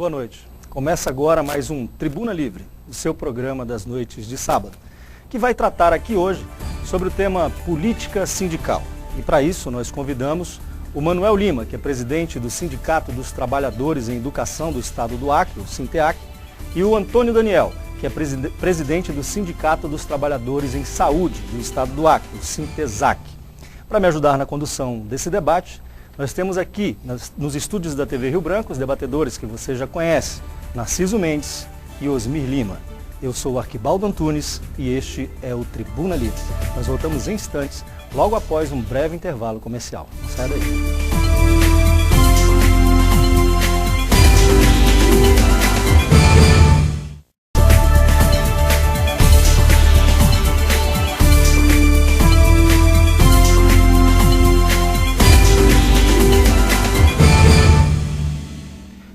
boa noite. Começa agora mais um Tribuna Livre, o seu programa das noites de sábado, que vai tratar aqui hoje sobre o tema política sindical. E para isso nós convidamos o Manuel Lima, que é presidente do Sindicato dos Trabalhadores em Educação do Estado do Acre, o SINTEAC, e o Antônio Daniel, que é presidente do Sindicato dos Trabalhadores em Saúde do Estado do Acre, o SINTESAC. Para me ajudar na condução desse debate, nós temos aqui, nos estúdios da TV Rio Branco, os debatedores que você já conhece, Narciso Mendes e Osmir Lima. Eu sou o Arquibaldo Antunes e este é o Tribuna Livre. Nós voltamos em instantes, logo após um breve intervalo comercial. Não sai daí.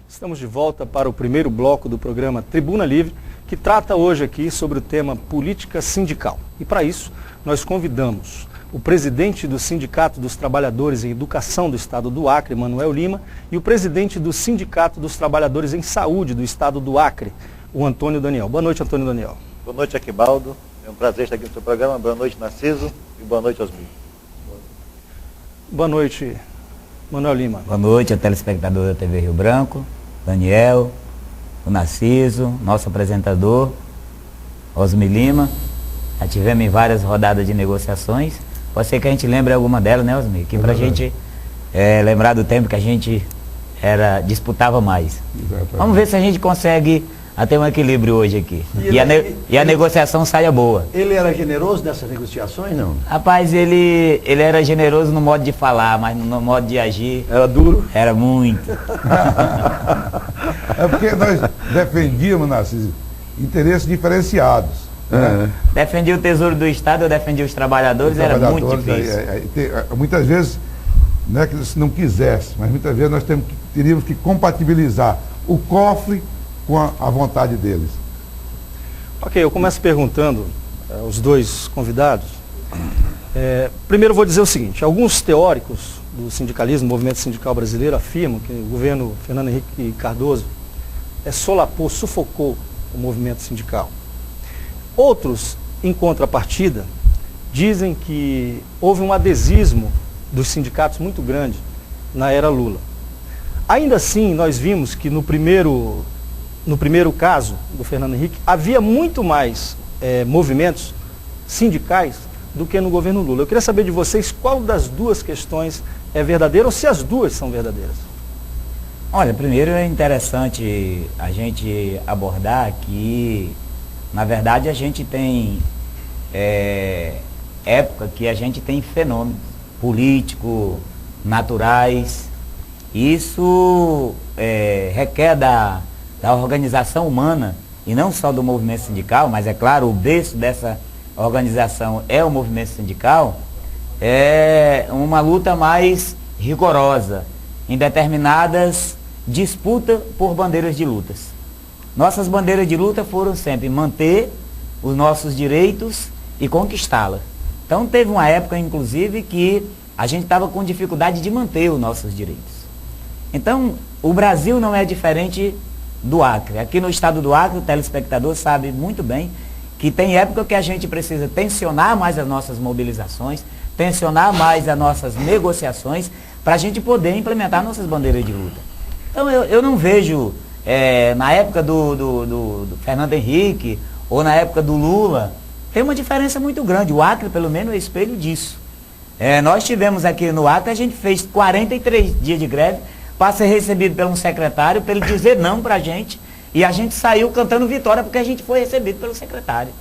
Estamos de volta para o primeiro bloco do programa Tribuna Livre, que trata hoje aqui sobre o tema política sindical. E para isso, nós convidamos o presidente do Sindicato dos Trabalhadores em Educação do Estado do Acre, Manuel Lima, e o presidente do Sindicato dos Trabalhadores em Saúde do Estado do Acre, o Antônio Daniel. Boa noite, Antônio Daniel. Boa noite, Arquibaldo. É um prazer estar aqui no seu programa. Boa noite, Narciso. E boa noite, Osmir. Boa noite, Manuel Lima. Boa noite, ao telespectador da TV Rio Branco. Daniel, o Narciso, nosso apresentador, Osmir Lima. Já tivemos em várias rodadas de negociações. Pode ser que a gente lembre alguma delas, né, Osmir? Que pra gente lembrar do tempo que a gente disputava mais. Exatamente. Vamos ver se a gente consegue ter um equilíbrio hoje aqui. E a negociação saia boa. Ele era generoso nessas negociações, não? Rapaz, ele era generoso no modo de falar, mas no modo de agir... Era duro? Era muito. É porque nós defendíamos, Narciso, interesses diferenciados. Né? Defendia o Tesouro do Estado, eu defendia os trabalhadores, era muito difícil. Muitas vezes, não é que se não quisesse, mas muitas vezes nós teríamos que compatibilizar o cofre com a vontade deles. Ok, eu começo perguntando aos dois convidados. Primeiro eu vou dizer o seguinte: alguns teóricos do sindicalismo, movimento sindical brasileiro, afirmam que o governo Fernando Henrique Cardoso solapou, sufocou o movimento sindical. Outros, em contrapartida, dizem que houve um adesismo dos sindicatos muito grande na era Lula. Ainda assim, nós vimos que no primeiro caso do Fernando Henrique, havia muito mais movimentos sindicais do que no governo Lula. Eu queria saber de vocês qual das duas questões é verdadeira ou se as duas são verdadeiras. Olha, primeiro é interessante a gente abordar que, na verdade, a gente tem época que a gente tem fenômenos políticos, naturais. Isso requer da organização humana, e não só do movimento sindical, mas é claro, o berço dessa organização é o movimento sindical, é uma luta mais rigorosa em determinadas disputas por bandeiras de lutas. Nossas bandeiras de luta foram sempre manter os nossos direitos e conquistá-la. Então teve uma época, inclusive, que a gente estava com dificuldade de manter os nossos direitos. Então, o Brasil não é diferente do Acre. Aqui no estado do Acre, o telespectador sabe muito bem que tem época que a gente precisa tensionar mais as nossas mobilizações, tensionar mais as nossas negociações, para a gente poder implementar nossas bandeiras de luta. Então eu não vejo, na época do Fernando Henrique, ou na época do Lula, tem uma diferença muito grande. O Acre, pelo menos, é espelho disso. Nós tivemos aqui no Acre, a gente fez 43 dias de greve, para ser recebido por um secretário, para ele dizer não para a gente, e a gente saiu cantando vitória porque a gente foi recebido pelo secretário.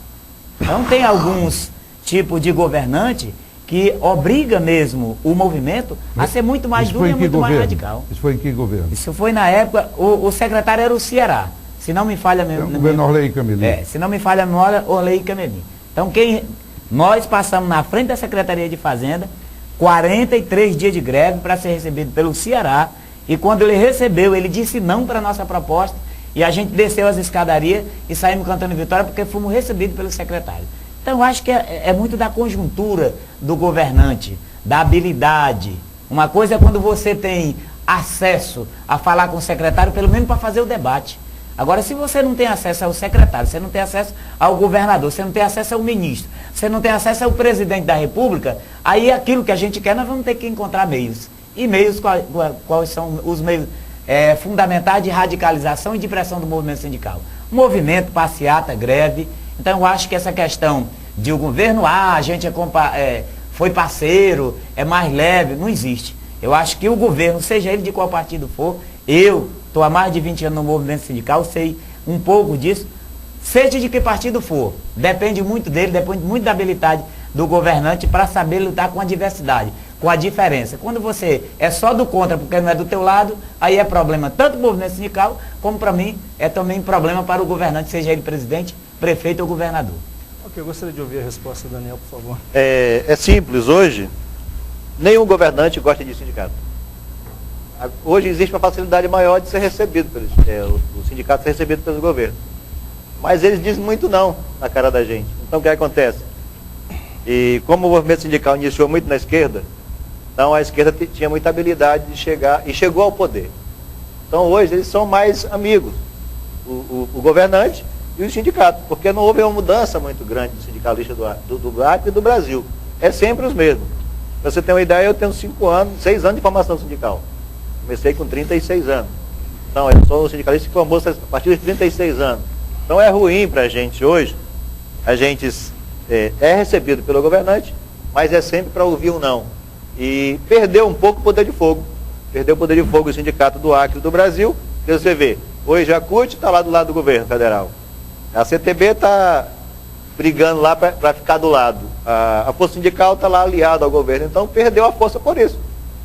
Então tem alguns tipos de governante que obriga mesmo o movimento a ser muito mais duro e muito mais radical. Isso foi em que governo? Isso foi na época, o secretário era o Ceará, se não me falha a memória. O governo Orley Camelim. Se não me falha a memória, Orley Camelim. Então nós passamos na frente da Secretaria de Fazenda 43 dias de greve para ser recebido pelo Ceará. E quando ele recebeu, ele disse não para a nossa proposta, e a gente desceu as escadarias e saímos cantando vitória porque fomos recebidos pelo secretário. Então eu acho que é muito da conjuntura do governante, da habilidade. Uma coisa é quando você tem acesso a falar com o secretário, pelo menos para fazer o debate. Agora, se você não tem acesso ao secretário, você não tem acesso ao governador, você não tem acesso ao ministro, você não tem acesso ao presidente da República, aí aquilo que a gente quer, nós vamos ter que encontrar meios. E meios, quais são os meios fundamentais de radicalização e de pressão do movimento sindical? Movimento, passeata, greve. Então, eu acho que essa questão de o governo, a gente foi parceiro, é mais leve, não existe. Eu acho que o governo, seja ele de qual partido for, eu estou há mais de 20 anos no movimento sindical, sei um pouco disso, seja de que partido for, depende muito dele, depende muito da habilidade do governante para saber lutar com a diversidade, com a diferença. Quando você é só do contra porque não é do teu lado, aí é problema tanto do movimento sindical, como para mim é também problema para o governante, seja ele presidente, prefeito ou governador. Ok, eu gostaria de ouvir a resposta, Daniel, por favor. É simples, hoje, nenhum governante gosta de sindicato. Hoje existe uma facilidade maior de ser recebido, o sindicato ser recebido pelo governo. Mas eles dizem muito não na cara da gente. Então o que acontece? E como o movimento sindical iniciou muito na esquerda, então a esquerda tinha muita habilidade de chegar, e chegou ao poder. Então hoje eles são mais amigos, o governante e o sindicato, porque não houve uma mudança muito grande do sindicalista do Acre e do Brasil. É sempre os mesmos. Pra você ter uma ideia, eu tenho 6 anos de formação sindical. Comecei com 36 anos. Então, eu sou um sindicalista que formou a partir de 36 anos. Então, é ruim para a gente hoje. A gente é recebido pelo governante, mas é sempre para ouvir um não. E perdeu um pouco o poder de fogo. Perdeu o poder de fogo o sindicato do Acre e do Brasil. Que você vê, hoje a CUT está lá do lado do governo federal. A CTB está brigando lá para ficar do lado. A força sindical está lá aliada ao governo. Então, perdeu a força por isso.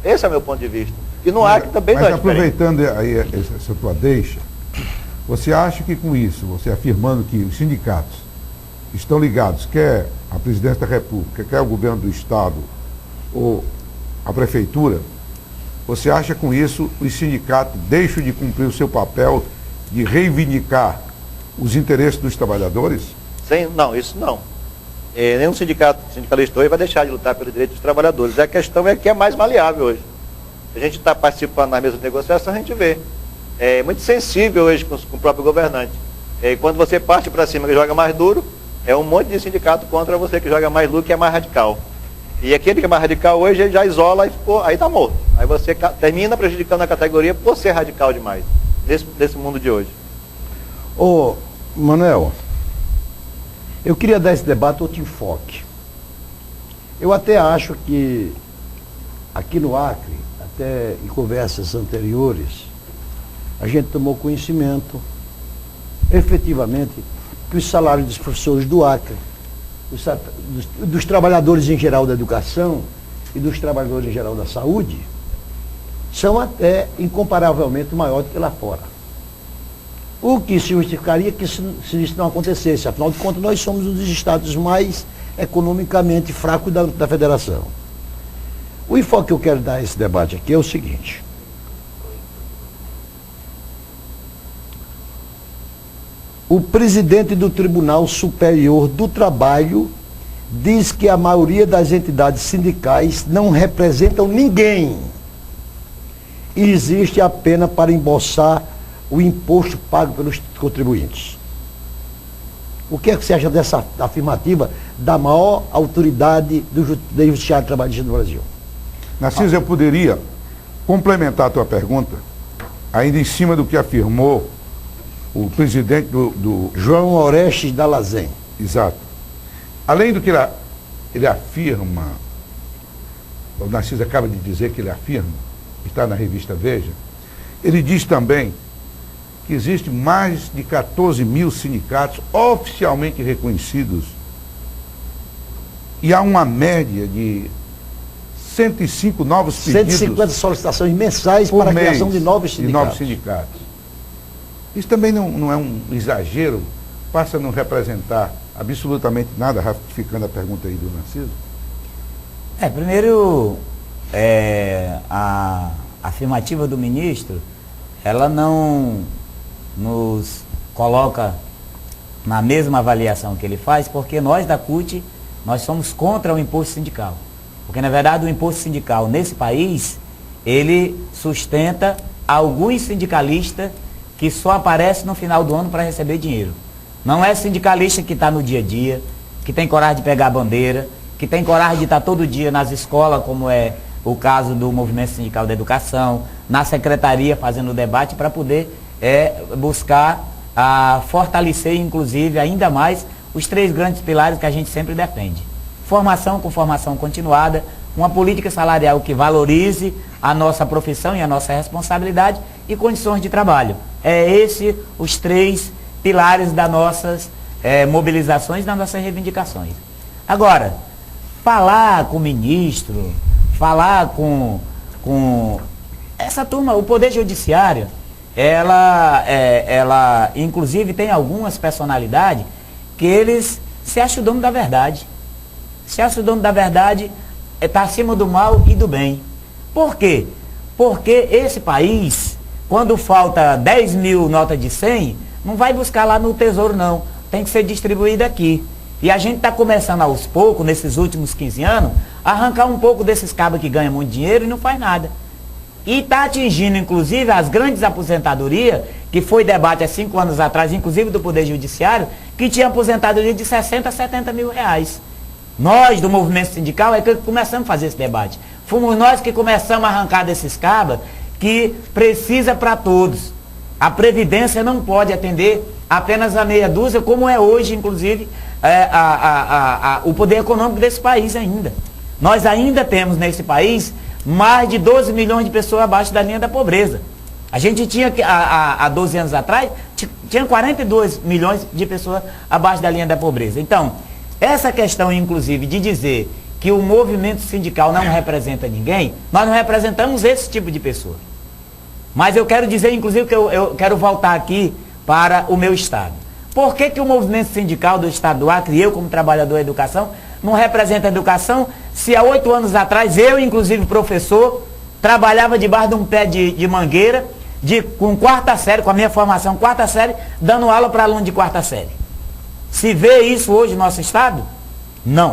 Esse é o meu ponto de vista. E no Acre também não é diferente. Aproveitando aí essa tua deixa, você acha que com isso, você afirmando que os sindicatos estão ligados, quer a presidência da República, quer o governo do Estado ou a prefeitura, você acha que com isso os sindicatos deixam de cumprir o seu papel de reivindicar os interesses dos trabalhadores? Não, isso não. Nenhum sindicalista hoje vai deixar de lutar pelos direitos dos trabalhadores. A questão é que é mais maleável hoje. A gente está participando na mesa de negociação, a gente vê. É muito sensível hoje com o próprio governante. Quando você parte para cima que joga mais duro, é um monte de sindicato contra você que joga mais duro, que é mais radical. E aquele que é mais radical hoje, ele já isola e aí está morto. Aí você termina prejudicando a categoria por ser radical demais, nesse mundo de hoje. Ô, Manuel, eu queria dar esse debate outro enfoque. Eu até acho que aqui no Acre, até em conversas anteriores, a gente tomou conhecimento, efetivamente, que os salários dos professores do Acre, dos trabalhadores em geral da educação e dos trabalhadores em geral da saúde, são até incomparavelmente maiores do que lá fora. O que se justificaria que se isso não acontecesse. Afinal de contas, nós somos um dos estados mais economicamente fracos da federação. O enfoque que eu quero dar a esse debate aqui é o seguinte. O presidente do Tribunal Superior do Trabalho diz que a maioria das entidades sindicais não representam ninguém e existe apenas para embolsar o imposto pago pelos contribuintes. O que é que você acha dessa afirmativa da maior autoridade do Judiciário Trabalhista do Brasil? Narciso, eu poderia complementar a tua pergunta, ainda em cima do que afirmou o presidente do João Orestes Dallazen. Exato. Além do que ele afirma, o Narciso acaba de dizer que ele afirma, está na revista Veja, ele diz também que existe mais de 14 mil sindicatos oficialmente reconhecidos e há uma média de 105 novos pedidos 150 solicitações mensais para a criação de novos sindicatos. Isso também não é um exagero? Passa a não representar absolutamente nada, ratificando a pergunta aí do Narciso? Primeiro, a afirmativa do ministro, ela não nos coloca na mesma avaliação que ele faz, porque nós da CUT, nós somos contra o imposto sindical. Porque, na verdade, o imposto sindical nesse país, ele sustenta alguns sindicalistas que só aparecem no final do ano para receber dinheiro. Não é sindicalista que está no dia a dia, que tem coragem de pegar a bandeira, que tem coragem de estar todo dia nas escolas, como é o caso do Movimento Sindical da Educação, na secretaria fazendo debate para poder buscar fortalecer, inclusive, ainda mais os 3 grandes pilares que a gente sempre defende. Formação com formação continuada, uma política salarial que valorize a nossa profissão e a nossa responsabilidade e condições de trabalho. Os 3 pilares das nossas mobilizações, das nossas reivindicações. Agora, falar com o ministro, falar com essa turma, o Poder Judiciário, ela inclusive tem algumas personalidades que eles se acham dono da verdade. Se acham dono da verdade, está acima do mal e do bem. Por quê? Porque esse país, quando falta 10 mil notas de 100, não vai buscar lá no Tesouro não, tem que ser distribuído aqui. E a gente está começando aos poucos, nesses últimos 15 anos, a arrancar um pouco desses cabos que ganham muito dinheiro e não faz nada. E está atingindo, inclusive, as grandes aposentadorias, que foi debate há 5 anos atrás, inclusive do Poder Judiciário, que tinha aposentadoria de 60 a 70 mil reais. Nós, do movimento sindical, é que começamos a fazer esse debate. Fomos nós que começamos a arrancar desses cabos que precisa para todos. A Previdência não pode atender apenas a meia dúzia, como é hoje, inclusive, o poder econômico desse país ainda. Nós ainda temos nesse país mais de 12 milhões de pessoas abaixo da linha da pobreza. A gente tinha, há 12 anos atrás, tinha 42 milhões de pessoas abaixo da linha da pobreza. Então, essa questão, inclusive, de dizer que o movimento sindical não representa ninguém, nós não representamos esse tipo de pessoa. Mas eu quero dizer, inclusive, que eu quero voltar aqui para o meu estado. Por que o movimento sindical do estado do Acre, eu como trabalhador da educação, não representa a educação, se há 8 anos atrás, eu, inclusive professor, trabalhava debaixo de um pé de mangueira, com 4ª série, com a minha formação 4ª série, dando aula para aluno de 4ª série. Se vê isso hoje no nosso estado? Não.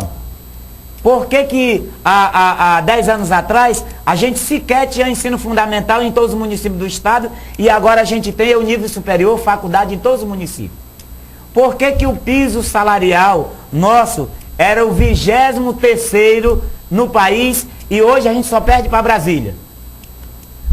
Por que há 10 anos atrás a gente sequer tinha ensino fundamental em todos os municípios do estado e agora a gente tem o nível superior, faculdade em todos os municípios? Por que o piso salarial nosso era o 23º no país e hoje a gente só perde para Brasília?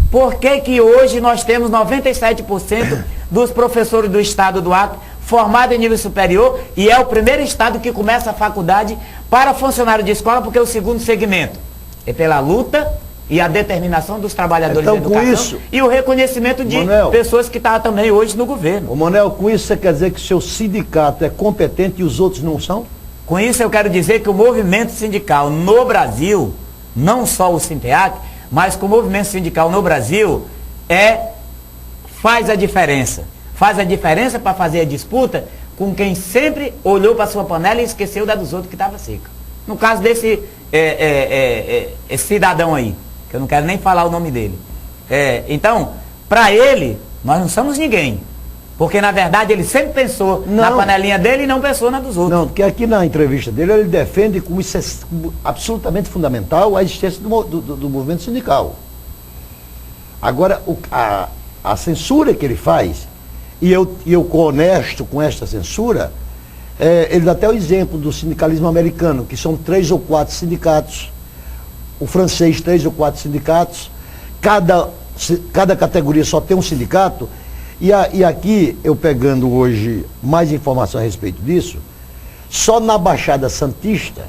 Por que hoje nós temos 97% dos professores do estado do Acre formados em nível superior e é o primeiro estado que começa a faculdade para funcionário de escola, porque é o segundo segmento é pela luta e a determinação dos trabalhadores da educação com isso, e o reconhecimento de pessoas que estão também hoje no governo. Ô Manel, com isso você quer dizer que o seu sindicato é competente e os outros não são? Com isso eu quero dizer que o movimento sindical no Brasil, não só o Sinteac, mas que o movimento sindical no Brasil faz a diferença. Faz a diferença para fazer a disputa com quem sempre olhou para a sua panela e esqueceu da dos outros que estava seca. No caso desse esse cidadão aí, que eu não quero nem falar o nome dele. Então, para ele, nós não somos ninguém. Porque, na verdade, ele sempre pensou na panelinha dele e não pensou na dos outros. Não, porque aqui na entrevista dele, ele defende como isso é absolutamente fundamental a existência do movimento sindical. Agora, a censura que ele faz, e eu honesto com esta censura, ele dá até o exemplo do sindicalismo americano, que são 3 ou 4 sindicatos, o francês 3 ou 4 sindicatos, cada categoria só tem um sindicato, e aqui, eu pegando hoje mais informação a respeito disso, só na Baixada Santista,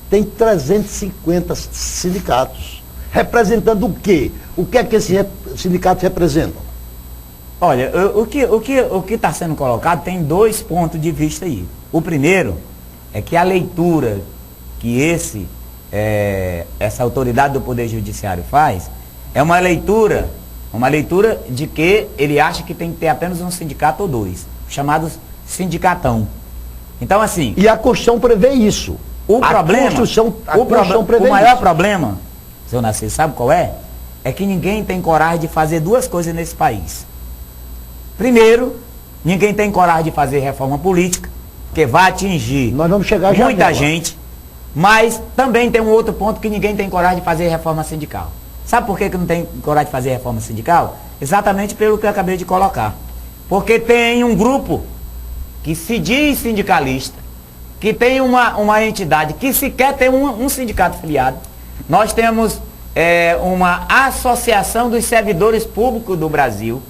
tem 350 sindicatos, representando o quê? O que é que esses sindicatos representam? Olha, o que está sendo colocado tem 2 pontos de vista aí. O primeiro é que a leitura que essa autoridade do Poder Judiciário faz é uma leitura de que ele acha que tem que ter apenas um sindicato ou 2, chamados sindicatão. Então, assim... E a Constituição prevê isso. O maior problema, seu Narciso, sabe qual é? É que ninguém tem coragem de fazer 2 coisas nesse país. Primeiro, ninguém tem coragem de fazer reforma política, porque vai atingir Nós vamos chegar muita gente. Mas também tem um outro ponto que ninguém tem coragem de fazer reforma sindical. Sabe por que não tem coragem de fazer reforma sindical? Exatamente pelo que eu acabei de colocar. Porque tem um grupo que se diz sindicalista, que tem uma entidade que sequer tem um sindicato filiado. Nós temos uma associação dos servidores públicos do Brasil,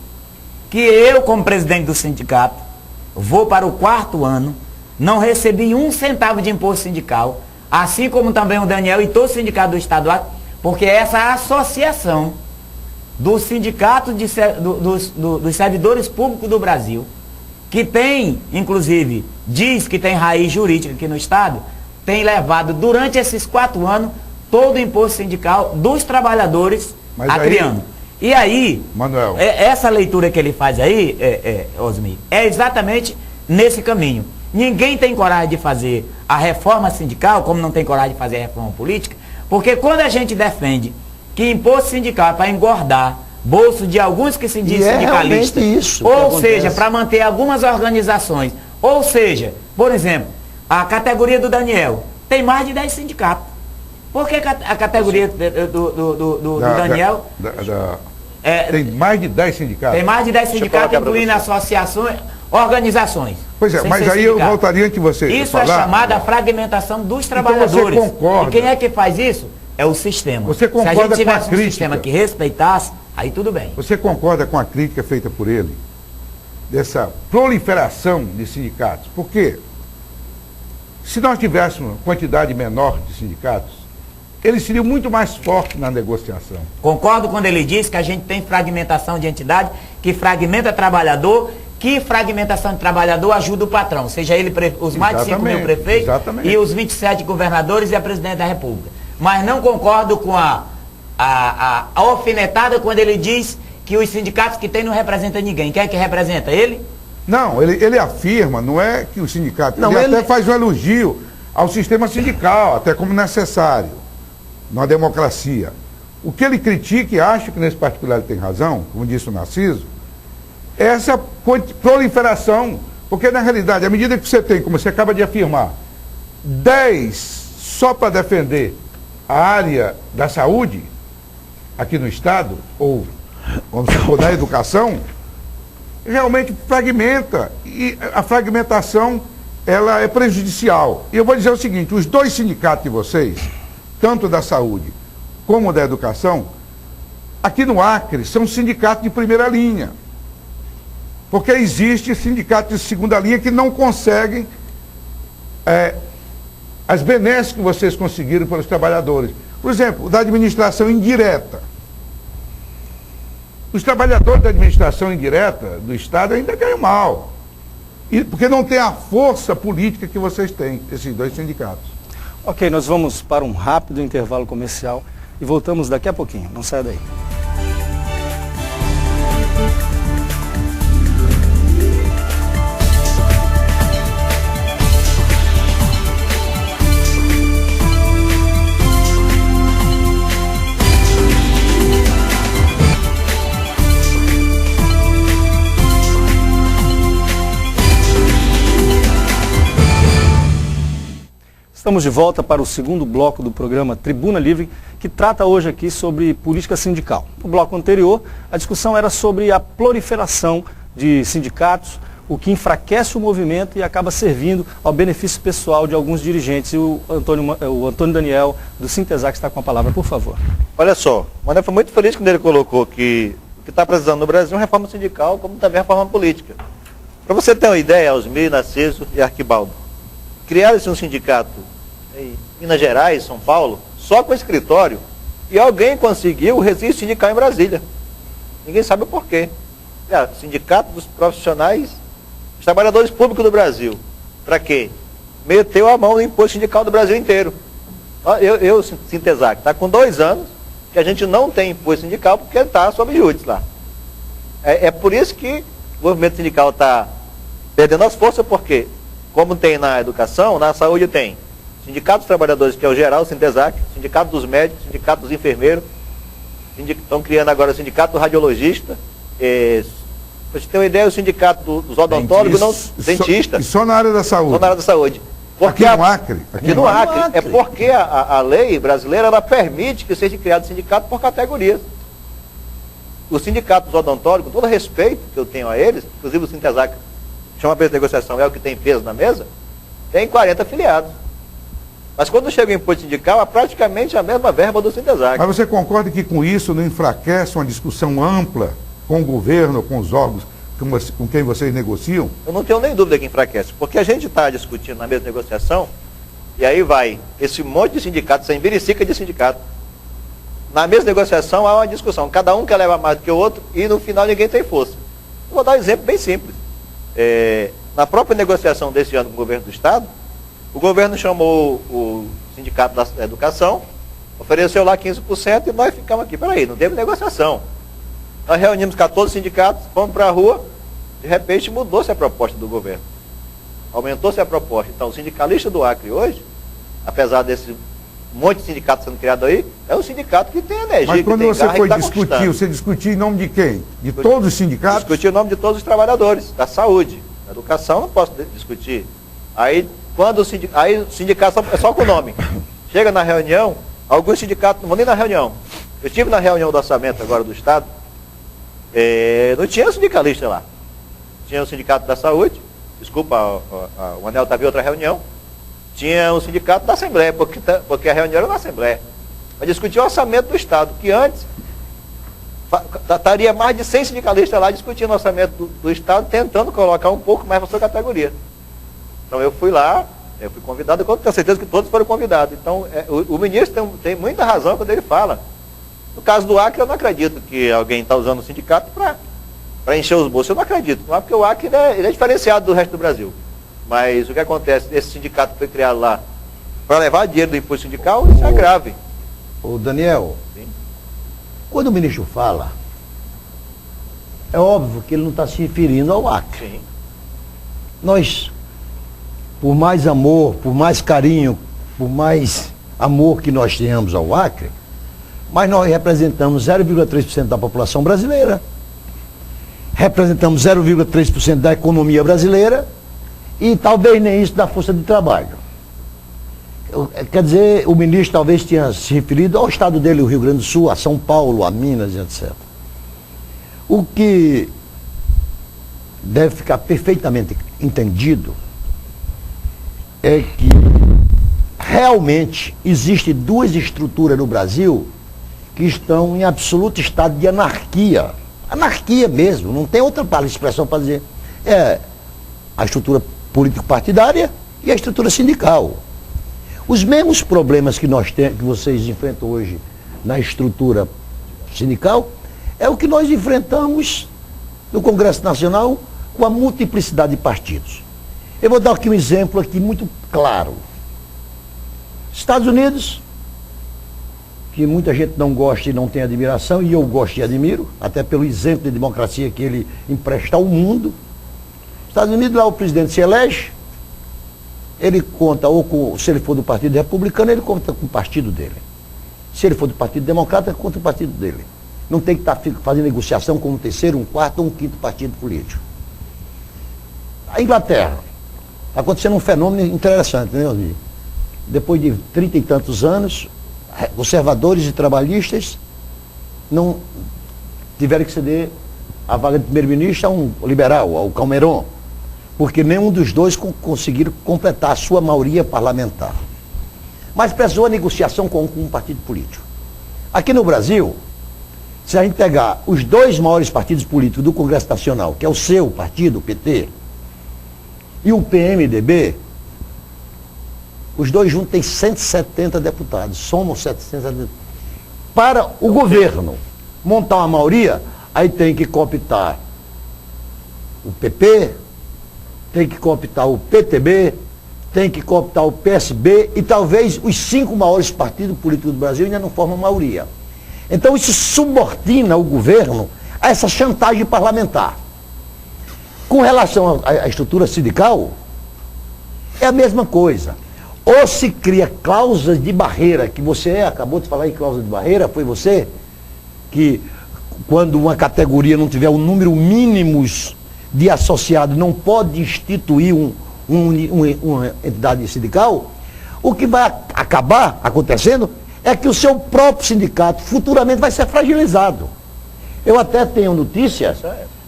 que eu, como presidente do sindicato, vou para o 4º ano, não recebi 1 centavo de imposto sindical, assim como também o Daniel e todo o sindicato do Estado, porque essa associação do sindicato dos servidores públicos do Brasil, que tem, inclusive, diz que tem raiz jurídica aqui no Estado, tem levado durante esses 4 anos todo o imposto sindical dos trabalhadores acriano. E aí, Manuel, essa leitura que ele faz aí, Osmir, é exatamente nesse caminho. Ninguém tem coragem de fazer a reforma sindical, como não tem coragem de fazer a reforma política, porque quando a gente defende que imposto sindical é para engordar bolso de alguns que se dizem sindicalistas, ou seja, para manter algumas organizações, ou seja, por exemplo, a categoria do Daniel tem mais de 10 sindicatos. Por que a categoria do Daniel tem mais de 10 sindicatos? Tem mais de 10 sindicatos, incluindo associações, organizações. Pois é, mas aí eu voltaria que você Isso falar, é chamada fragmentação dos trabalhadores. Você concorda? E quem é que faz isso? É o sistema. Você concorda Se a gente com a tivesse um crítica? sistema que respeitasse, aí tudo bem. Você concorda com a crítica feita por ele, dessa proliferação de sindicatos? Porque se nós tivéssemos uma quantidade menor de sindicatos, eles seriam muito mais fortes na negociação. Concordo quando ele diz que a gente tem fragmentação de entidade, que fragmenta trabalhador, que fragmentação de trabalhador ajuda o patrão, seja ele os mais de 5 mil prefeitos e os 27 governadores e a presidente da República. Mas não concordo com a alfinetada quando ele diz que os sindicatos que tem não representam ninguém. Quem é que representa? Ele? Não, ele afirma, não é que o sindicato... Não, ele até faz um elogio ao sistema sindical, até como necessário, na democracia. O que ele critica, e acho que nesse particular ele tem razão, como disse o Narciso, é essa proliferação, porque na realidade, à medida que você tem, como você acaba de afirmar, 10 só para defender a área da saúde aqui no Estado, ou, vamos supor, da educação, realmente fragmenta, e a fragmentação, ela é prejudicial. E eu vou dizer o seguinte, os 2 sindicatos de vocês, tanto da saúde como da educação, aqui no Acre, são sindicatos de primeira linha. Porque existe sindicatos de segunda linha que não conseguem as benesses que vocês conseguiram pelos trabalhadores. Por exemplo, da administração indireta. Os trabalhadores da administração indireta do Estado ainda ganham mal. Porque não tem a força política que vocês têm, esses 2 sindicatos. Ok, nós vamos para um rápido intervalo comercial e voltamos daqui a pouquinho. Não saia daí. Estamos de volta para o segundo bloco do programa Tribuna Livre, que trata hoje aqui sobre política sindical. No bloco anterior, a discussão era sobre a proliferação de sindicatos, o que enfraquece o movimento e acaba servindo ao benefício pessoal de alguns dirigentes. E o Antônio Daniel, do Sintesac, está com a palavra, por favor. Olha só, o Mané foi muito feliz quando ele colocou que o que está precisando no Brasil é uma reforma sindical, como também reforma política. Para você ter uma ideia, Osmir, Narciso e Arquibaldo, criaram-se um sindicato em Minas Gerais, São Paulo, só com escritório, e alguém conseguiu o registro sindical em Brasília. Ninguém sabe o porquê. Sindicato dos profissionais, os trabalhadores públicos do Brasil. Para quê? Meteu a mão no imposto sindical do Brasil inteiro. Eu Sintesac, está com 2 anos que a gente não tem imposto sindical porque está sob júdice lá. É por isso que o movimento sindical está perdendo as forças, porque, como tem na educação, na saúde tem Sindicato dos Trabalhadores, que é o geral, o Sintesac, Sindicato dos Médicos, Sindicato dos Enfermeiros, estão criando agora o Sindicato do Radiologista, para você ter uma ideia, o Sindicato dos Odontólogos, dentistas. E só na área da saúde. Só na área da saúde. Porque aqui no Acre. Aqui no Acre. É porque a lei brasileira ela permite que seja criado sindicato por categorias. O sindicato dos odontólogos, com todo respeito que eu tenho a eles, inclusive o Sintesac, chama a mesa de negociação, é o que tem peso na mesa, tem 40 afiliados. Mas quando chega o imposto sindical, é praticamente a mesma verba do Sintesac. Mas você concorda que com isso não enfraquece uma discussão ampla com o governo, com os órgãos com quem vocês negociam? Eu não tenho nem dúvida que enfraquece, porque a gente está discutindo na mesa de negociação, e aí vai esse monte de sindicatos, sem biricica de sindicato. Na mesa de negociação há uma discussão, cada um quer levar mais do que o outro, e no final ninguém tem força. Eu vou dar um exemplo bem simples. Na própria negociação desse ano com o governo do Estado, o governo chamou o Sindicato da Educação, ofereceu lá 15% e nós ficamos aqui. Peraí, não teve negociação. Nós reunimos 14 sindicatos, fomos para a rua, de repente mudou-se a proposta do governo. Aumentou-se a proposta. Então, o sindicalista do Acre hoje, apesar desse monte de sindicatos sendo criado aí, é um sindicato que tem energia. Mas quando que tem você garra, foi e tá discutir, conquistando. você discutiu em nome de quem? De todos os sindicatos? Discutir em nome de todos os trabalhadores, da saúde. Da educação não posso discutir. Aí, quando o sindicato é só com o nome. Chega na reunião, alguns sindicatos não vão nem na reunião. Eu estive na reunião do orçamento agora do Estado, não tinha sindicalista lá. Tinha o sindicato da saúde, desculpa, o Anel estava em outra reunião, tinha o sindicato da Assembleia, porque a reunião era na Assembleia. Mas discutir o orçamento do Estado, que antes estaria mais de 100 sindicalistas lá discutindo o orçamento do Estado, tentando colocar um pouco mais para a sua categoria. Então eu fui lá, eu fui convidado, eu tenho certeza que todos foram convidados. Então o ministro tem muita razão quando ele fala. No caso do Acre, eu não acredito que alguém está usando o sindicato para encher os bolsos. Eu não acredito, não é porque o Acre ele é diferenciado do resto do Brasil. Mas o que acontece, esse sindicato foi criado lá para levar dinheiro do imposto sindical, isso é grave. Ô Daniel, Sim. quando o ministro fala, é óbvio que ele não está se referindo ao Acre. Sim. Nós, por mais amor, por mais carinho, por mais amor que nós tenhamos ao Acre, mas nós representamos 0,3% da população brasileira, representamos 0,3% da economia brasileira e talvez nem isso da força de trabalho. Quer dizer, o ministro talvez tenha se referido ao estado dele, o Rio Grande do Sul, a São Paulo, a Minas, etc. O que deve ficar perfeitamente entendido é que realmente existem duas estruturas no Brasil que estão em absoluto estado de anarquia. Anarquia mesmo, não tem outra expressão para dizer. É a estrutura político-partidária e a estrutura sindical. Os mesmos problemas que nós temos, que vocês enfrentam hoje na estrutura sindical, é o que nós enfrentamos no Congresso Nacional com a multiplicidade de partidos. Eu vou dar aqui um exemplo aqui muito claro. Estados Unidos, que muita gente não gosta e não tem admiração, e eu gosto e admiro, até pelo exemplo de democracia que ele empresta ao mundo. Estados Unidos, lá o presidente se elege, ele conta, se ele for do Partido Republicano, ele conta com o partido dele. Se ele for do Partido Democrata, ele conta com o partido dele. Não tem que estar fazendo negociação com um terceiro, um quarto ou um quinto partido político. A Inglaterra, está acontecendo um fenômeno interessante, né, Osni? Depois de 30 e tantos anos, conservadores e trabalhistas não tiveram que ceder a vaga de primeiro-ministro a um liberal, ao Cameron, porque nenhum dos dois conseguiram completar a sua maioria parlamentar. Mas precisou a negociação com um partido político. Aqui no Brasil, se a gente pegar os dois maiores partidos políticos do Congresso Nacional, que é o seu partido, o PT, e o PMDB, os dois juntos têm 170 deputados, somam 770. Para o governo montar uma maioria, aí tem que cooptar o PP, tem que cooptar o PTB, tem que cooptar o PSB e talvez os 5 maiores partidos políticos do Brasil ainda não formam maioria. Então isso subordina o governo a essa chantagem parlamentar. Com relação à estrutura sindical, é a mesma coisa. Ou se cria cláusulas de barreira, que você acabou de falar em cláusula de barreira, foi você, que quando uma categoria não tiver o número mínimo de associados, não pode instituir uma entidade sindical, o que vai acabar acontecendo é que o seu próprio sindicato futuramente vai ser fragilizado. Eu até tenho notícia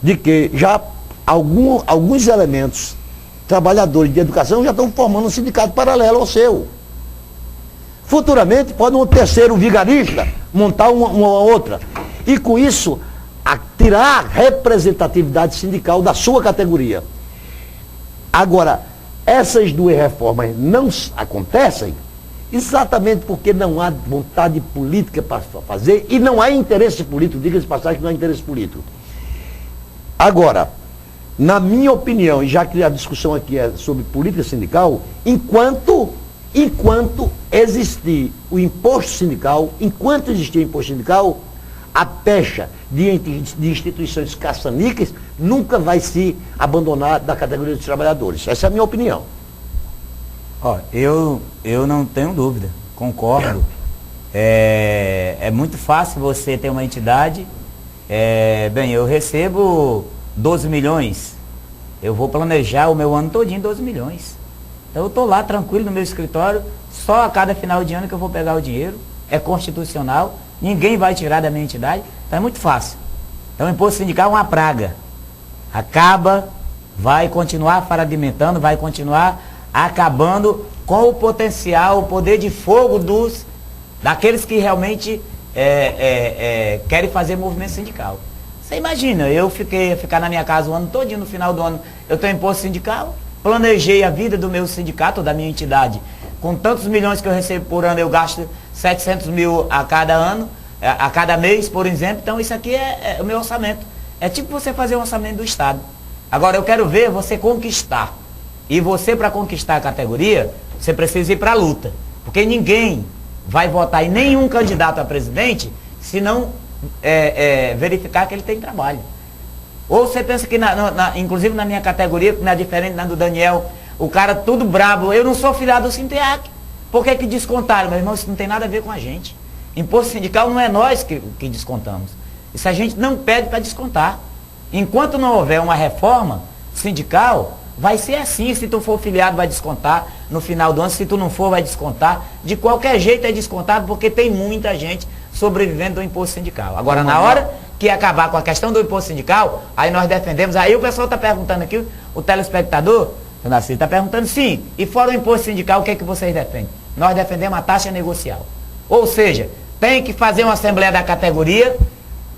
de que já alguns elementos, trabalhadores de educação, já estão formando um sindicato paralelo ao seu. Futuramente pode um terceiro vigarista montar uma outra. E com isso, tirar a representatividade sindical da sua categoria. Agora, essas duas reformas não acontecem exatamente porque não há vontade política para fazer e não há interesse político, diga-se de passagem que não há interesse político. Agora, na minha opinião, e já que a discussão aqui é sobre política sindical, enquanto existir o imposto sindical, enquanto existir o imposto sindical, a pecha de instituições caça-níqueis nunca vai se abandonar da categoria dos trabalhadores. Essa é a minha opinião. Ó, eu não tenho dúvida, concordo. É muito fácil você ter uma entidade. Bem, eu recebo 12 milhões. Eu vou planejar o meu ano todinho em 12 milhões. Então eu estou lá tranquilo no meu escritório, só a cada final de ano que eu vou pegar o dinheiro. É constitucional, ninguém vai tirar da minha entidade, então é muito fácil. Então o imposto sindical é uma praga. Acaba, vai continuar fragmentando, vai continuar acabando com o potencial, o poder de fogo daqueles que realmente querem fazer movimento sindical. Você imagina, eu ficar na minha casa o ano todinho, no final do ano eu tenho imposto sindical, planejei a vida do meu sindicato, da minha entidade, com tantos milhões que eu recebo por ano, eu gasto 700 mil a cada ano, a cada mês, por exemplo. Então isso aqui é o meu orçamento. É tipo você fazer um orçamento do Estado. Agora eu quero ver você conquistar. E você, para conquistar a categoria, você precisa ir para a luta. Porque ninguém vai votar em nenhum candidato a presidente se não verificar que ele tem trabalho. Ou você pensa que, inclusive na minha categoria, que não é diferente da do Daniel, o cara tudo brabo, eu não sou filiado do Sinteac. Por que descontaram? Meu irmão, isso não tem nada a ver com a gente. Imposto sindical não é nós que descontamos. Isso a gente não pede para descontar. Enquanto não houver uma reforma sindical, vai ser assim. Se tu for filiado, vai descontar no final do ano. Se tu não for, vai descontar. De qualquer jeito é descontado, porque tem muita gente sobrevivendo do imposto sindical. Agora, na hora que acabar com a questão do imposto sindical, aí nós defendemos. Aí o pessoal está perguntando aqui, o telespectador, o Narciso, está perguntando, sim, e fora o imposto sindical, o que é que vocês defendem? Nós defendemos a taxa negocial. Ou seja, tem que fazer uma assembleia da categoria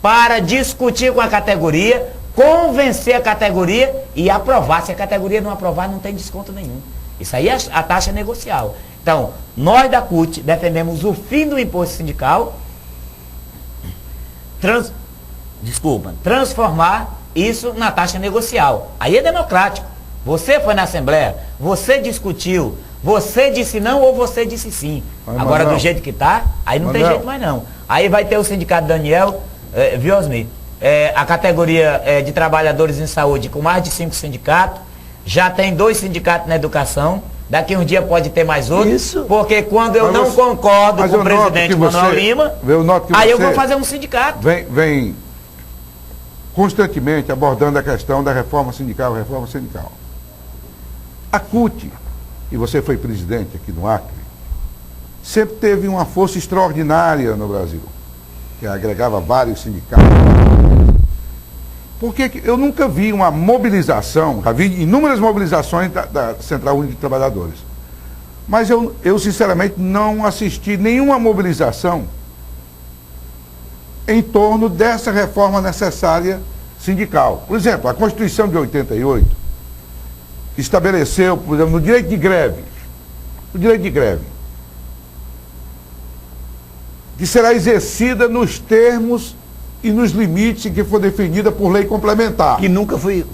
para discutir com a categoria, convencer a categoria e aprovar. Se a categoria não aprovar, não tem desconto nenhum. Isso aí é a taxa negocial. Então, nós da CUT defendemos o fim do imposto sindical, transformar isso na taxa negocial. Aí é democrático. Você foi na Assembleia, você discutiu, você disse não ou você disse sim. Agora, do jeito que está, aí não tem jeito mais não. Aí vai ter o sindicato Daniel, viu, Osmir? A categoria de trabalhadores em saúde com mais de 5 sindicatos, já tem 2 sindicatos na educação, daqui um dia pode ter mais outro, Isso. Porque quando eu não concordo com o presidente Manuel Lima, aí eu vou fazer um sindicato. Vem constantemente abordando a questão da reforma sindical. A CUT, e você foi presidente aqui no Acre, sempre teve uma força extraordinária no Brasil, que agregava vários sindicatos. Porque eu nunca vi uma mobilização, já vi inúmeras mobilizações da Central Única de Trabalhadores, mas eu sinceramente não assisti nenhuma mobilização em torno dessa reforma necessária sindical. Por exemplo, a Constituição de 88, que estabeleceu, por exemplo, o direito de greve, que será exercida nos termos e nos limites que for definida por lei complementar. Que nunca foi...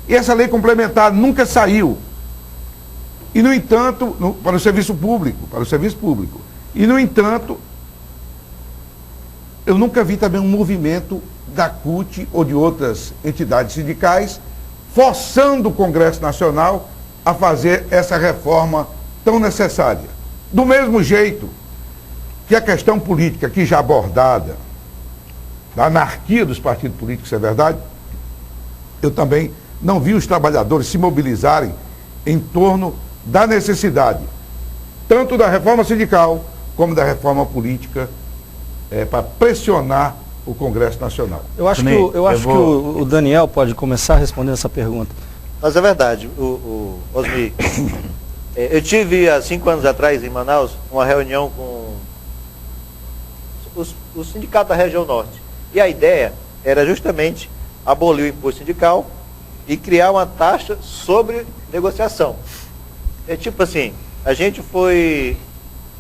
E essa lei complementar nunca saiu. E, no entanto, para o serviço público. E, no entanto, eu nunca vi também um movimento da CUT ou de outras entidades sindicais forçando o Congresso Nacional a fazer essa reforma tão necessária. Do mesmo jeito que a questão política aqui já abordada, da anarquia dos partidos políticos, é verdade, eu também não vi os trabalhadores se mobilizarem em torno da necessidade, tanto da reforma sindical, como da reforma política, para pressionar o Congresso Nacional. Eu acho que o Daniel pode começar respondendo essa pergunta. Mas é verdade, Osmi, eu tive há 5 anos atrás em Manaus uma reunião com os sindicatos da região norte. E a ideia era justamente abolir o imposto sindical e criar uma taxa sobre negociação. É tipo assim, a gente